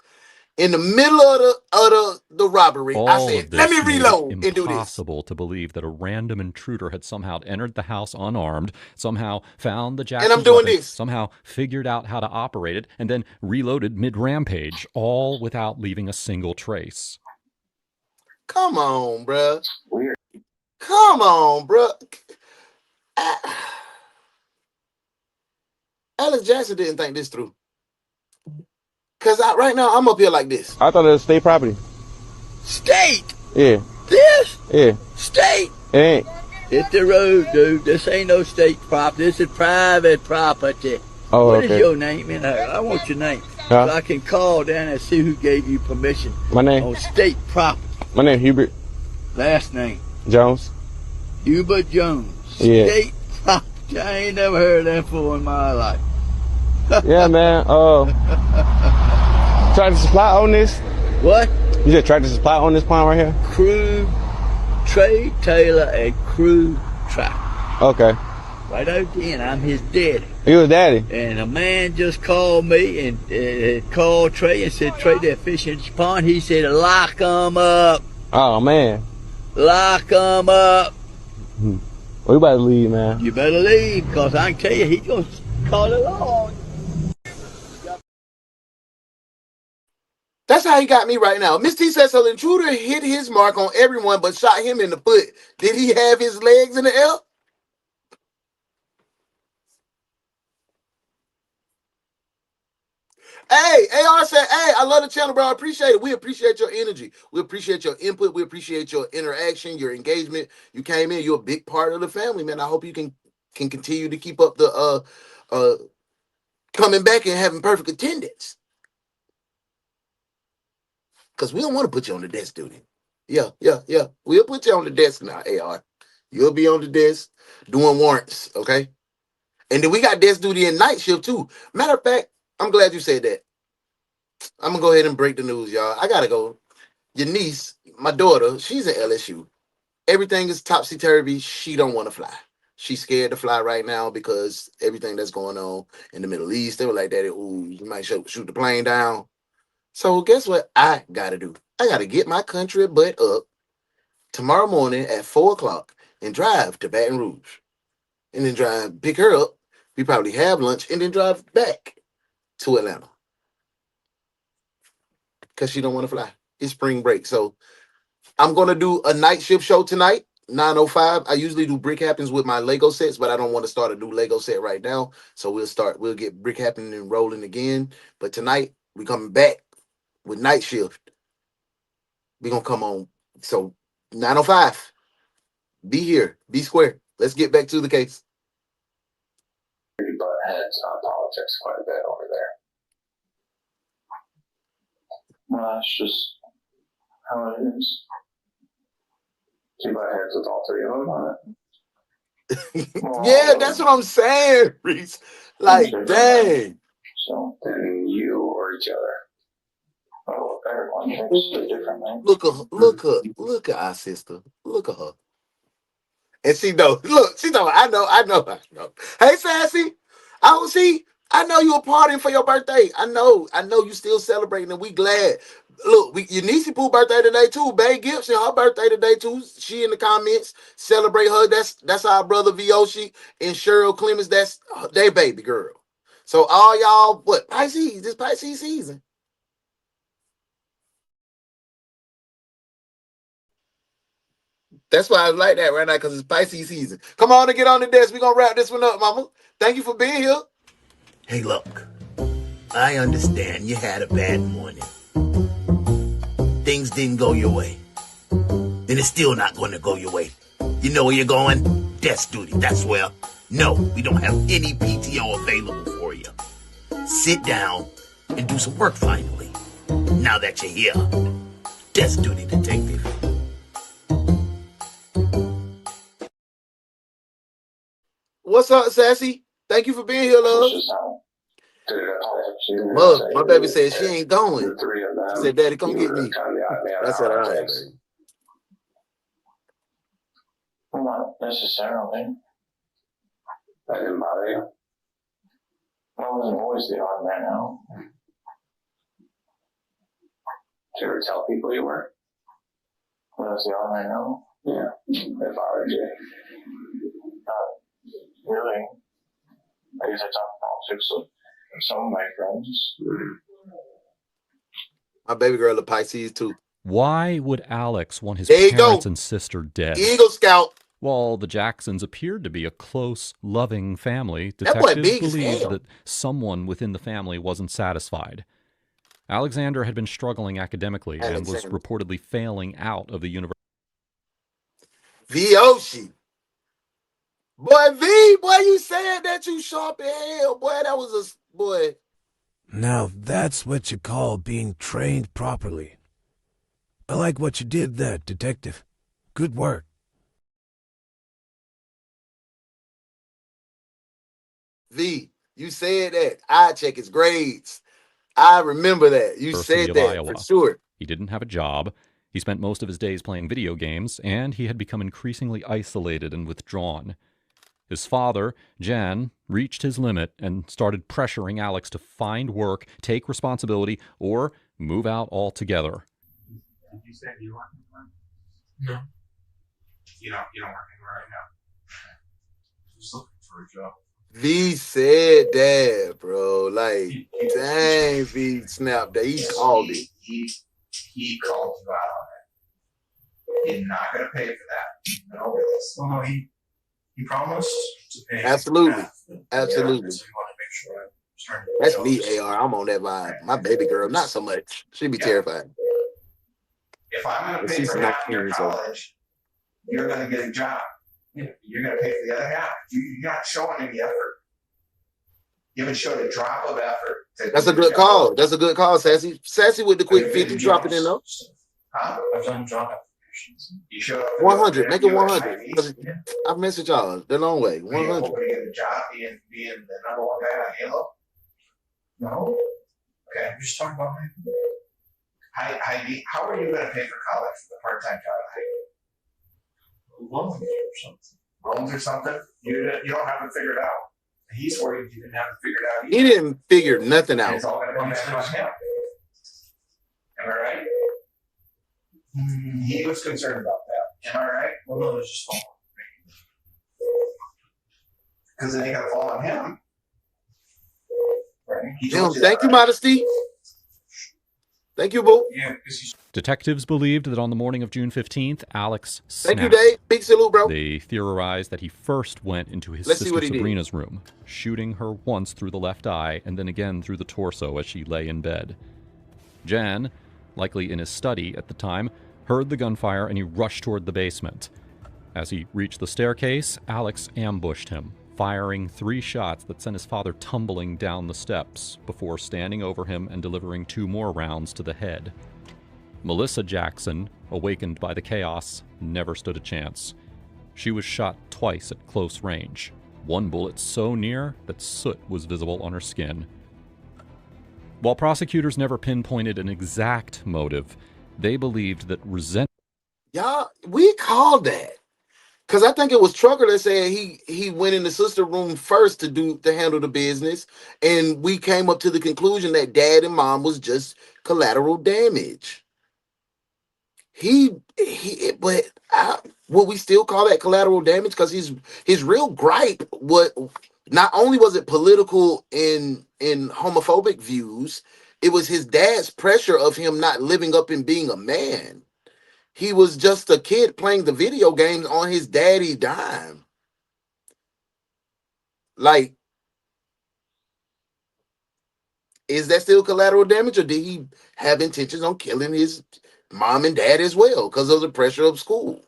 In the middle of the robbery, I said, let me reload and do this. Impossible to believe that a random intruder had somehow entered the house unarmed, somehow found the Jackson's and I'm doing weapon, this. somehow figured out how to operate it, and then reloaded mid-rampage, all without leaving a single trace. Come on, bruh. Weird. Come on, bruh. Alex Jackson didn't think this through. Because right now, I'm up here like this. I thought it was state property. State? Yeah. This? Yeah. State? It ain't. Hit the road, dude. This ain't no state property. This is private property. Oh, What okay. is your name? I want your name. Huh? So I can call down and see who gave you permission My name? on state property. My name Hubert Last name? Jones. Hubert Jones. Yeah. State property. I ain't never heard of that before in my life. Yeah, man. Tractor Supply on this? What? You said Tractor Supply on this pond right here? Crew, Trey Taylor, and Crew Track. Okay. Right out there, and I'm his daddy. You was daddy? And a man just called me and called Trey and said, Trey, they're fishing in the pond. He said, lock 'em up. Oh, man. Lock 'em up. We about to leave, man. You better leave, because I can tell you, he's going to call it on. That's how he got me right now. Miss T says, so the intruder hit his mark on everyone but shot him in the foot. Did he have his legs in the air? Hey, AR said, hey, I love the channel, bro. I appreciate it. We appreciate your energy. We appreciate your input. We appreciate your interaction, your engagement. You came in. You're a big part of the family, man. I hope you can continue to keep up the coming back and having perfect attendance. Because we don't want to put you on the desk duty. Yeah. We'll put you on the desk now, AR. You'll be on the desk doing warrants, okay? And then we got desk duty and night shift, too. Matter of fact, I'm glad you said that. I'm going to go ahead and break the news, y'all. I got to go. Your niece, my daughter, she's at LSU. Everything is topsy-turvy. She don't want to fly. She's scared to fly right now because everything that's going on in the Middle East. They were like, Daddy, ooh, you might shoot the plane down. So guess what I got to do? I got to get my country butt up tomorrow morning at 4 o'clock and drive to Baton Rouge. And then pick her up. We probably have lunch and then drive back to Atlanta. Because she don't want to fly. It's spring break. So I'm going to do a night shift show tonight, 9:05. I usually do Brick Happens with my Lego sets, but I don't want to start a new Lego set right now. So we'll get Brick Happening and rolling again. But tonight, we're coming back with night shift. We're going to come on. So 9:05. Be here. Be square. Let's get back to the case. We butt heads on politics quite a bit over there. Well, that's just how it is. Two butt heads with all three of them on it. Yeah, that's what I'm saying, Reese. Like, dang. So, then you or each other. Oh, everyone thinks differently. Look at our sister. Look at her. And she know. Look, she know. I know. Hey, Sassy. I know you were partying for your birthday. I know you still celebrating, and we glad. Look, your niece Pooh birthday today too. Bay Gibson, her birthday today too. She in the comments celebrate her. That's our brother Vioshi and Cheryl Clemens. That's their baby girl. So all y'all, what Pisces? This Pisces season. That's why I like that right now, because it's Pisces season. Come on and get on the desk. We're gonna wrap this one up, mama. Thank you for being here. Hey, look, I understand you had a bad morning. Things didn't go your way. And it's still not going to go your way. You know where you're going? Desk duty, that's where. No, we don't have any PTO available for you. Sit down and do some work finally. Now that you're here. Desk duty, detective. What's up, Sassy? Thank you for being here, love. Look, my baby said she ain't going. She said, Daddy, come get me. I said, all right, baby. Not necessarily. That didn't bother you? I wasn't always the odd man out. Did you ever tell people you were? When I was the odd man out? Yeah, it bothered you. Not really. I guess I talk politics with some of my friends. My baby girl a Pisces too. Why would Alex want his There you parents go. and sister dead? Eagle Scout. While the Jacksons appeared to be a close, loving family, That boy detectives big as believed hell. that someone within the family wasn't satisfied. Alexander had been struggling academically and was reportedly failing out of the university. Vioshi. Boy, V, boy, you said that you sharp as hell. Boy, that was a boy. Now that's what you call being trained properly. I like what you did there, detective. Good work. V, you said that. I check his grades. I remember that. You University said of that Iowa. for sure. He didn't have a job. He spent most of his days playing video games, and he had become increasingly isolated and withdrawn. His father, Jen, reached his limit and started pressuring Alex to find work, take responsibility, or move out altogether. You said you weren't anywhere. No. You don't work anywhere right now. Just looking for a job. V said that, bro. Like, dang, V snapped that. He called it. He called you out on it. He's not going to pay for that. No, well, no, he promised to pay. Absolutely. So you Absolutely. want to make sure That's me, AR. I'm on that vibe. My baby girl, not so much. She be terrified. if I'm going to pay She's for not half your here, so. college, you're going to get a job. You're going to pay for the other half. You're not showing any effort. You haven't showed a drop of effort. That's a good call. That's a good call, Sassy. Sassy with the quick 50. Drop it in though. Huh? I've done job applications. You showed up. 100. Make it 100. I've missed y'all the long way. 100. Hoping to get a job being the number one guy on Halo? No? Okay. I'm just talking about me. Heidi, how are you going to pay for college for the part-time job at Heidi? Loans or something. Loans or something? You don't have it figured out. He's worried you didn't have it figured out either. He didn't figure nothing out. It's all going to come back on him. Am I right? He was concerned about that. Am I right? Well, no, it's just fun. Because it ain't going to fall on him. Right? Thank you, Modesty. Thank you, boo. Yeah, because he's... Detectives believed that on the morning of June 15th, Alex Thank snapped. you, Dave. Big salute, bro. They theorized that he first went into his Let's see sister what he did. Sabrina's room, shooting her once through the left eye and then again through the torso as she lay in bed. Jen, likely in his study at the time, heard the gunfire and he rushed toward the basement. As he reached the staircase, Alex ambushed him, firing 3 shots that sent his father tumbling down the steps before standing over him and delivering 2 more rounds to the head. Melissa Jackson, awakened by the chaos, never stood a chance. She was shot twice at close range, one bullet so near that soot was visible on her skin. While prosecutors never pinpointed an exact motive, they believed that resentment. Y'all, we called that. Because I think it was Trucker that said he went in the sister room first to handle the business, and we came up to the conclusion that dad and mom was just collateral damage. But would we still call that collateral damage? Because his real gripe, what, not only was it political in homophobic views, it was his dad's pressure of him not living up and being a man. He was just a kid playing the video games on his daddy dime. Like, is that still collateral damage, or did he have intentions on killing his mom and dad as well because of the pressure of school?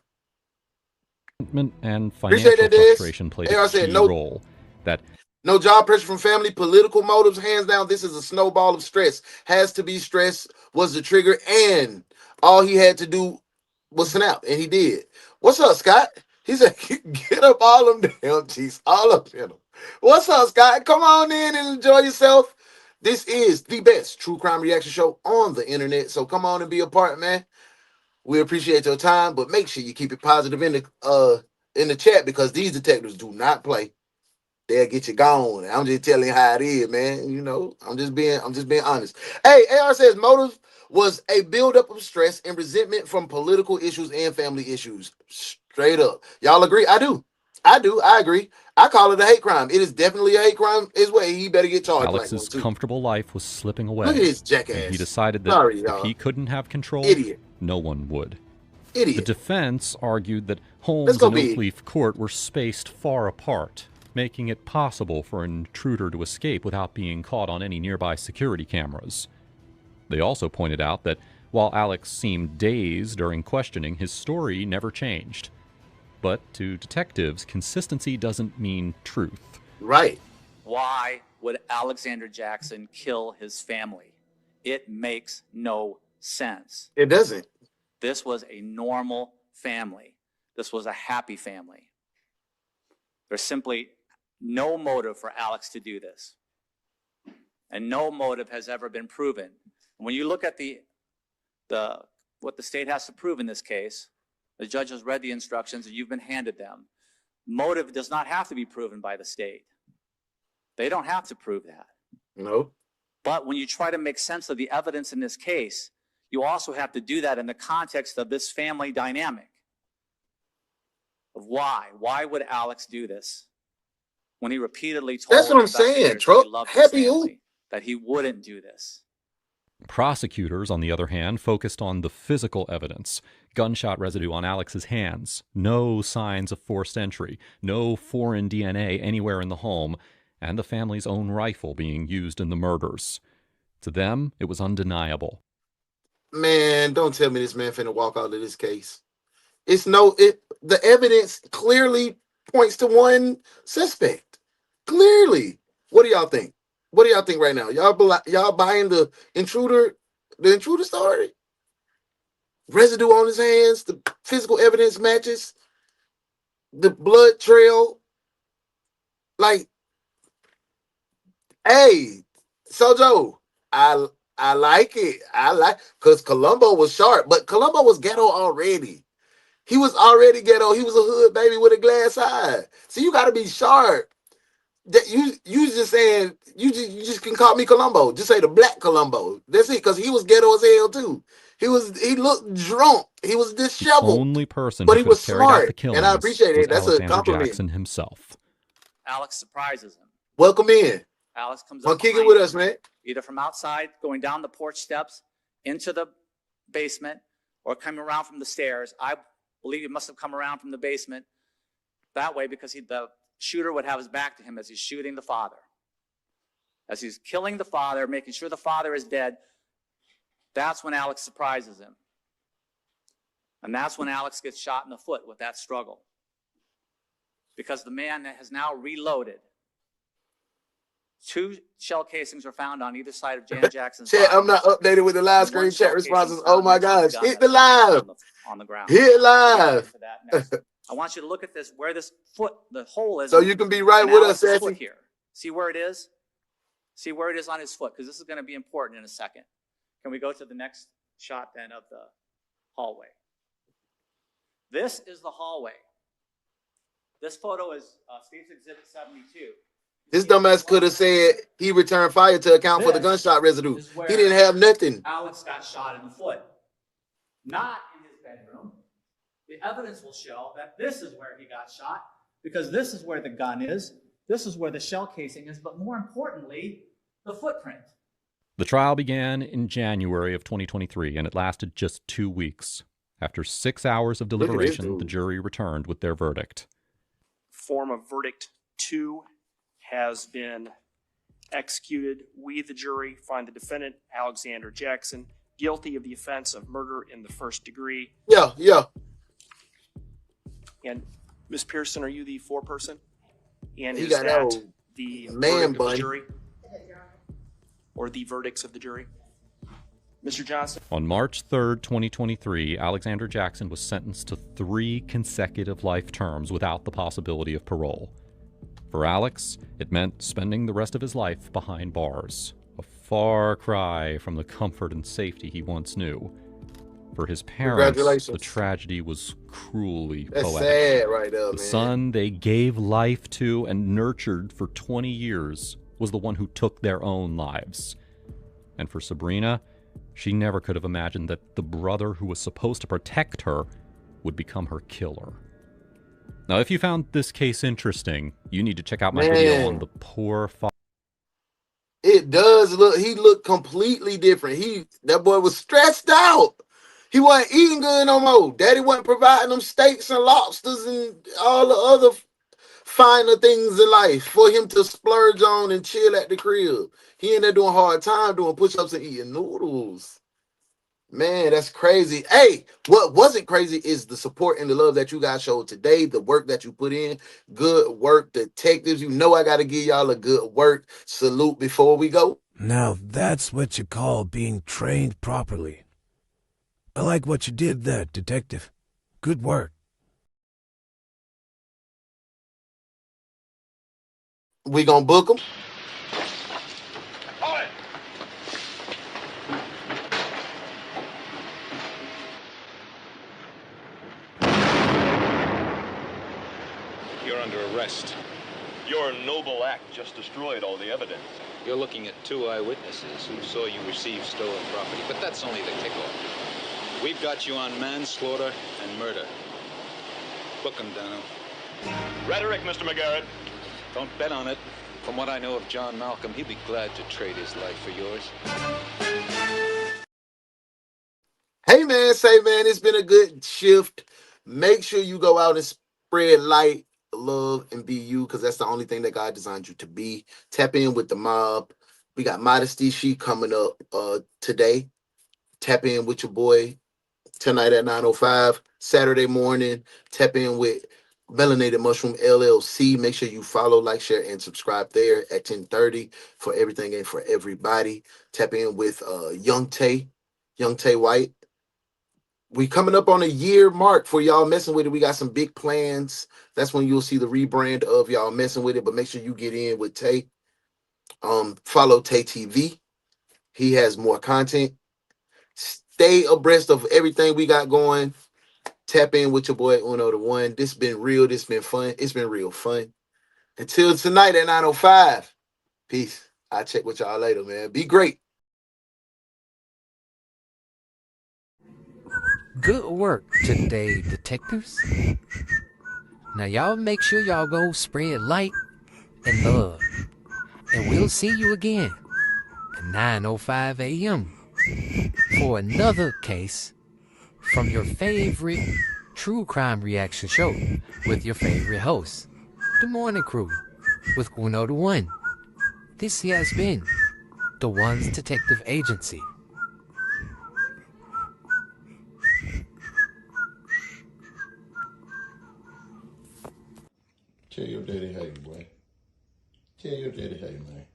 And Appreciate financial that, Des. frustration played AR a said key role. That no job pressure from family, political motives, hands down. This is a snowball of stress. Has to be stress was the trigger, and all he had to do was snap, and he did. What's up, Scott? He said, "Get up all them damn cheeks, all up in them." What's up, Scott? Come on in and enjoy yourself. This is the best true crime reaction show on the internet, so come on and be a part, man. We appreciate your time, but make sure you keep it positive in the chat, because these detectives do not play. They'll get you gone. I'm just telling you how it is, man. You know, I'm just being honest. Hey, AR says motive was a buildup of stress and resentment from political issues and family issues. Straight up. Y'all agree? I do. I agree. I call it a hate crime. It is definitely a hate crime. His way. He better get charged like one Alex's too. comfortable life was slipping away. Look at his And jackass. he decided that Sorry, if y'all. he couldn't have control, Idiot. no one would. Idiot. The defense argued that Holmes and Oakleaf Court were spaced far apart, making it possible for an intruder to escape without being caught on any nearby security cameras. They also pointed out that while Alex seemed dazed during questioning, his story never changed. But to detectives, consistency doesn't mean truth. Right. Why would Alexander Jackson kill his family? It makes no sense. It doesn't. This was a normal family. This was a happy family. There's simply no motive for Alex to do this. And no motive has ever been proven. When you look at what the state has to prove in this case, the judge has read the instructions and you've been handed them. Motive does not have to be proven by the state. They don't have to prove that. No. But when you try to make sense of the evidence in this case, you also have to do that in the context of this family dynamic. Of why? Why would Alex do this? When he repeatedly told That's what I'm saying, Trump. Happy family, that he wouldn't do this. Prosecutors, on the other hand, focused on the physical evidence. Gunshot residue on Alex's hands, no signs of forced entry, no foreign DNA anywhere in the home, and the family's own rifle being used in the murders. To them, it was undeniable. Man, don't tell me this man finna walk out of this case. The evidence clearly points to one suspect. Clearly. What do y'all think? What do y'all think right now? Y'all buying the intruder story? Residue on his hands, the physical evidence matches, the blood trail. Like, hey, Sojo, I like it. Because Columbo was sharp, but Columbo was ghetto already. He was already ghetto. He was a hood baby with a glass eye. So you got to be sharp. That you just saying you just can call me Columbo. Just say the black Columbo. That's it. Because he was ghetto as hell too. He looked drunk. He was disheveled. The only person but who he was carried out the smart, killings and I appreciate was it. That's Alexander a compliment. Jackson himself. Alex surprises him. Welcome in. Alex comes Well, up kick it behind with him, us, man. either from outside, going down the porch steps into the basement, or coming around from the stairs. I believe he must have come around from the basement that way because the shooter would have his back to him as he's shooting the father. As he's killing the father, making sure the father is dead, that's when Alex surprises him. And that's when Alex gets shot in the foot with that struggle. Because the man has now reloaded. 2 shell casings are found on either side of Jan Jackson's Chat, body. I'm not updated with the live screen chat responses. Oh my gosh. Hit the live. On the ground. Hit live. I want you to look at this, where this foot, the hole is. So you can be right with us, Alex's Sassy. foot here. See where it is? See where it is on his foot, because this is going to be important in a second. Can we go to the next shot then of the hallway? This is the hallway. This photo is State's Exhibit 72. This dumbass could have said he returned fire to account for the gunshot residue. He didn't have nothing. Alex got shot in the foot. Not in his bedroom. The evidence will show that this is where he got shot because this is where the gun is. This is where the shell casing is, but more importantly, the footprint. The trial began in January of 2023, and it lasted just 2 weeks. After 6 hours of deliberation, the jury returned with their verdict. Form of verdict 2 has been executed. We, the jury, find the defendant, Alexander Jackson, guilty of the offense of murder in the first degree. Yeah. And Ms. Pearson, are you the foreperson? And He is got that old the man verdict of bun. the jury? Or the verdicts of the jury? Mr. Johnson? On March 3rd, 2023, Alexander Jackson was sentenced to 3 consecutive life terms without the possibility of parole. For Alex, it meant spending the rest of his life behind bars, a far cry from the comfort and safety he once knew. For his parents, the tragedy was cruelly That's poetic. sad right there, The man. son they gave life to and nurtured for 20 years was the one who took their own lives. And for Sabrina, she never could have imagined that the brother who was supposed to protect her would become her killer. Now, if you found this case interesting, you need to check out my video on the poor father. It does look, he looked completely different. That boy was stressed out. He wasn't eating good no more. Daddy wasn't providing them steaks and lobsters and all the other finer things in life for him to splurge on and chill at the crib. He ended up doing hard time, doing push-ups and eating noodles. Man, that's crazy. Hey, what wasn't crazy is the support and the love that you guys showed today, the work that you put in. Good work, detectives. You know I got to give y'all a good work salute before we go. Now that's what you call being trained properly. I like what you did there, detective. Good work. We gonna book them? You're under arrest. Your noble act just destroyed all the evidence. You're looking at 2 eyewitnesses who saw you receive stolen property, but that's only the kickoff. We've got you on manslaughter and murder. Book him, Dano. Rhetoric, Mr. McGarrett. Don't bet on it. From what I know of John Malcolm, he'd be glad to trade his life for yours. Hey, man, it's been a good shift. Make sure you go out and spread light, love, and be you, because that's the only thing that God designed you to be. Tap in with the mob. We got Modesty Sheet coming up today. Tap in with your boy tonight at 9:05. Saturday morning, tap in with Melanated Mushroom LLC. Make sure you follow, like, share, and subscribe there at 10:30 for everything and for everybody. Tap in with Young Tay White. We coming up on a year mark for y'all messing with it. We got some big plans. That's when you'll see the rebrand of y'all messing with it. But make sure you get in with Tay. Follow Tay TV. He has more content. Stay abreast of everything we got going. Tap in with your boy UnoDaOne. This been real. This been fun. It's been real fun. Until tonight at 9:05. Peace. I'll check with y'all later, man. Be great. Good work today, detectives. Now y'all make sure y'all go spread light and love. And we'll see you again at 9:05 a.m. for another case from your favorite true crime reaction show with your favorite host, The Morning Crew, with UnoDaOne. This has been the One's Detective Agency. Tell your daddy hey, boy. Tell your daddy hey, man.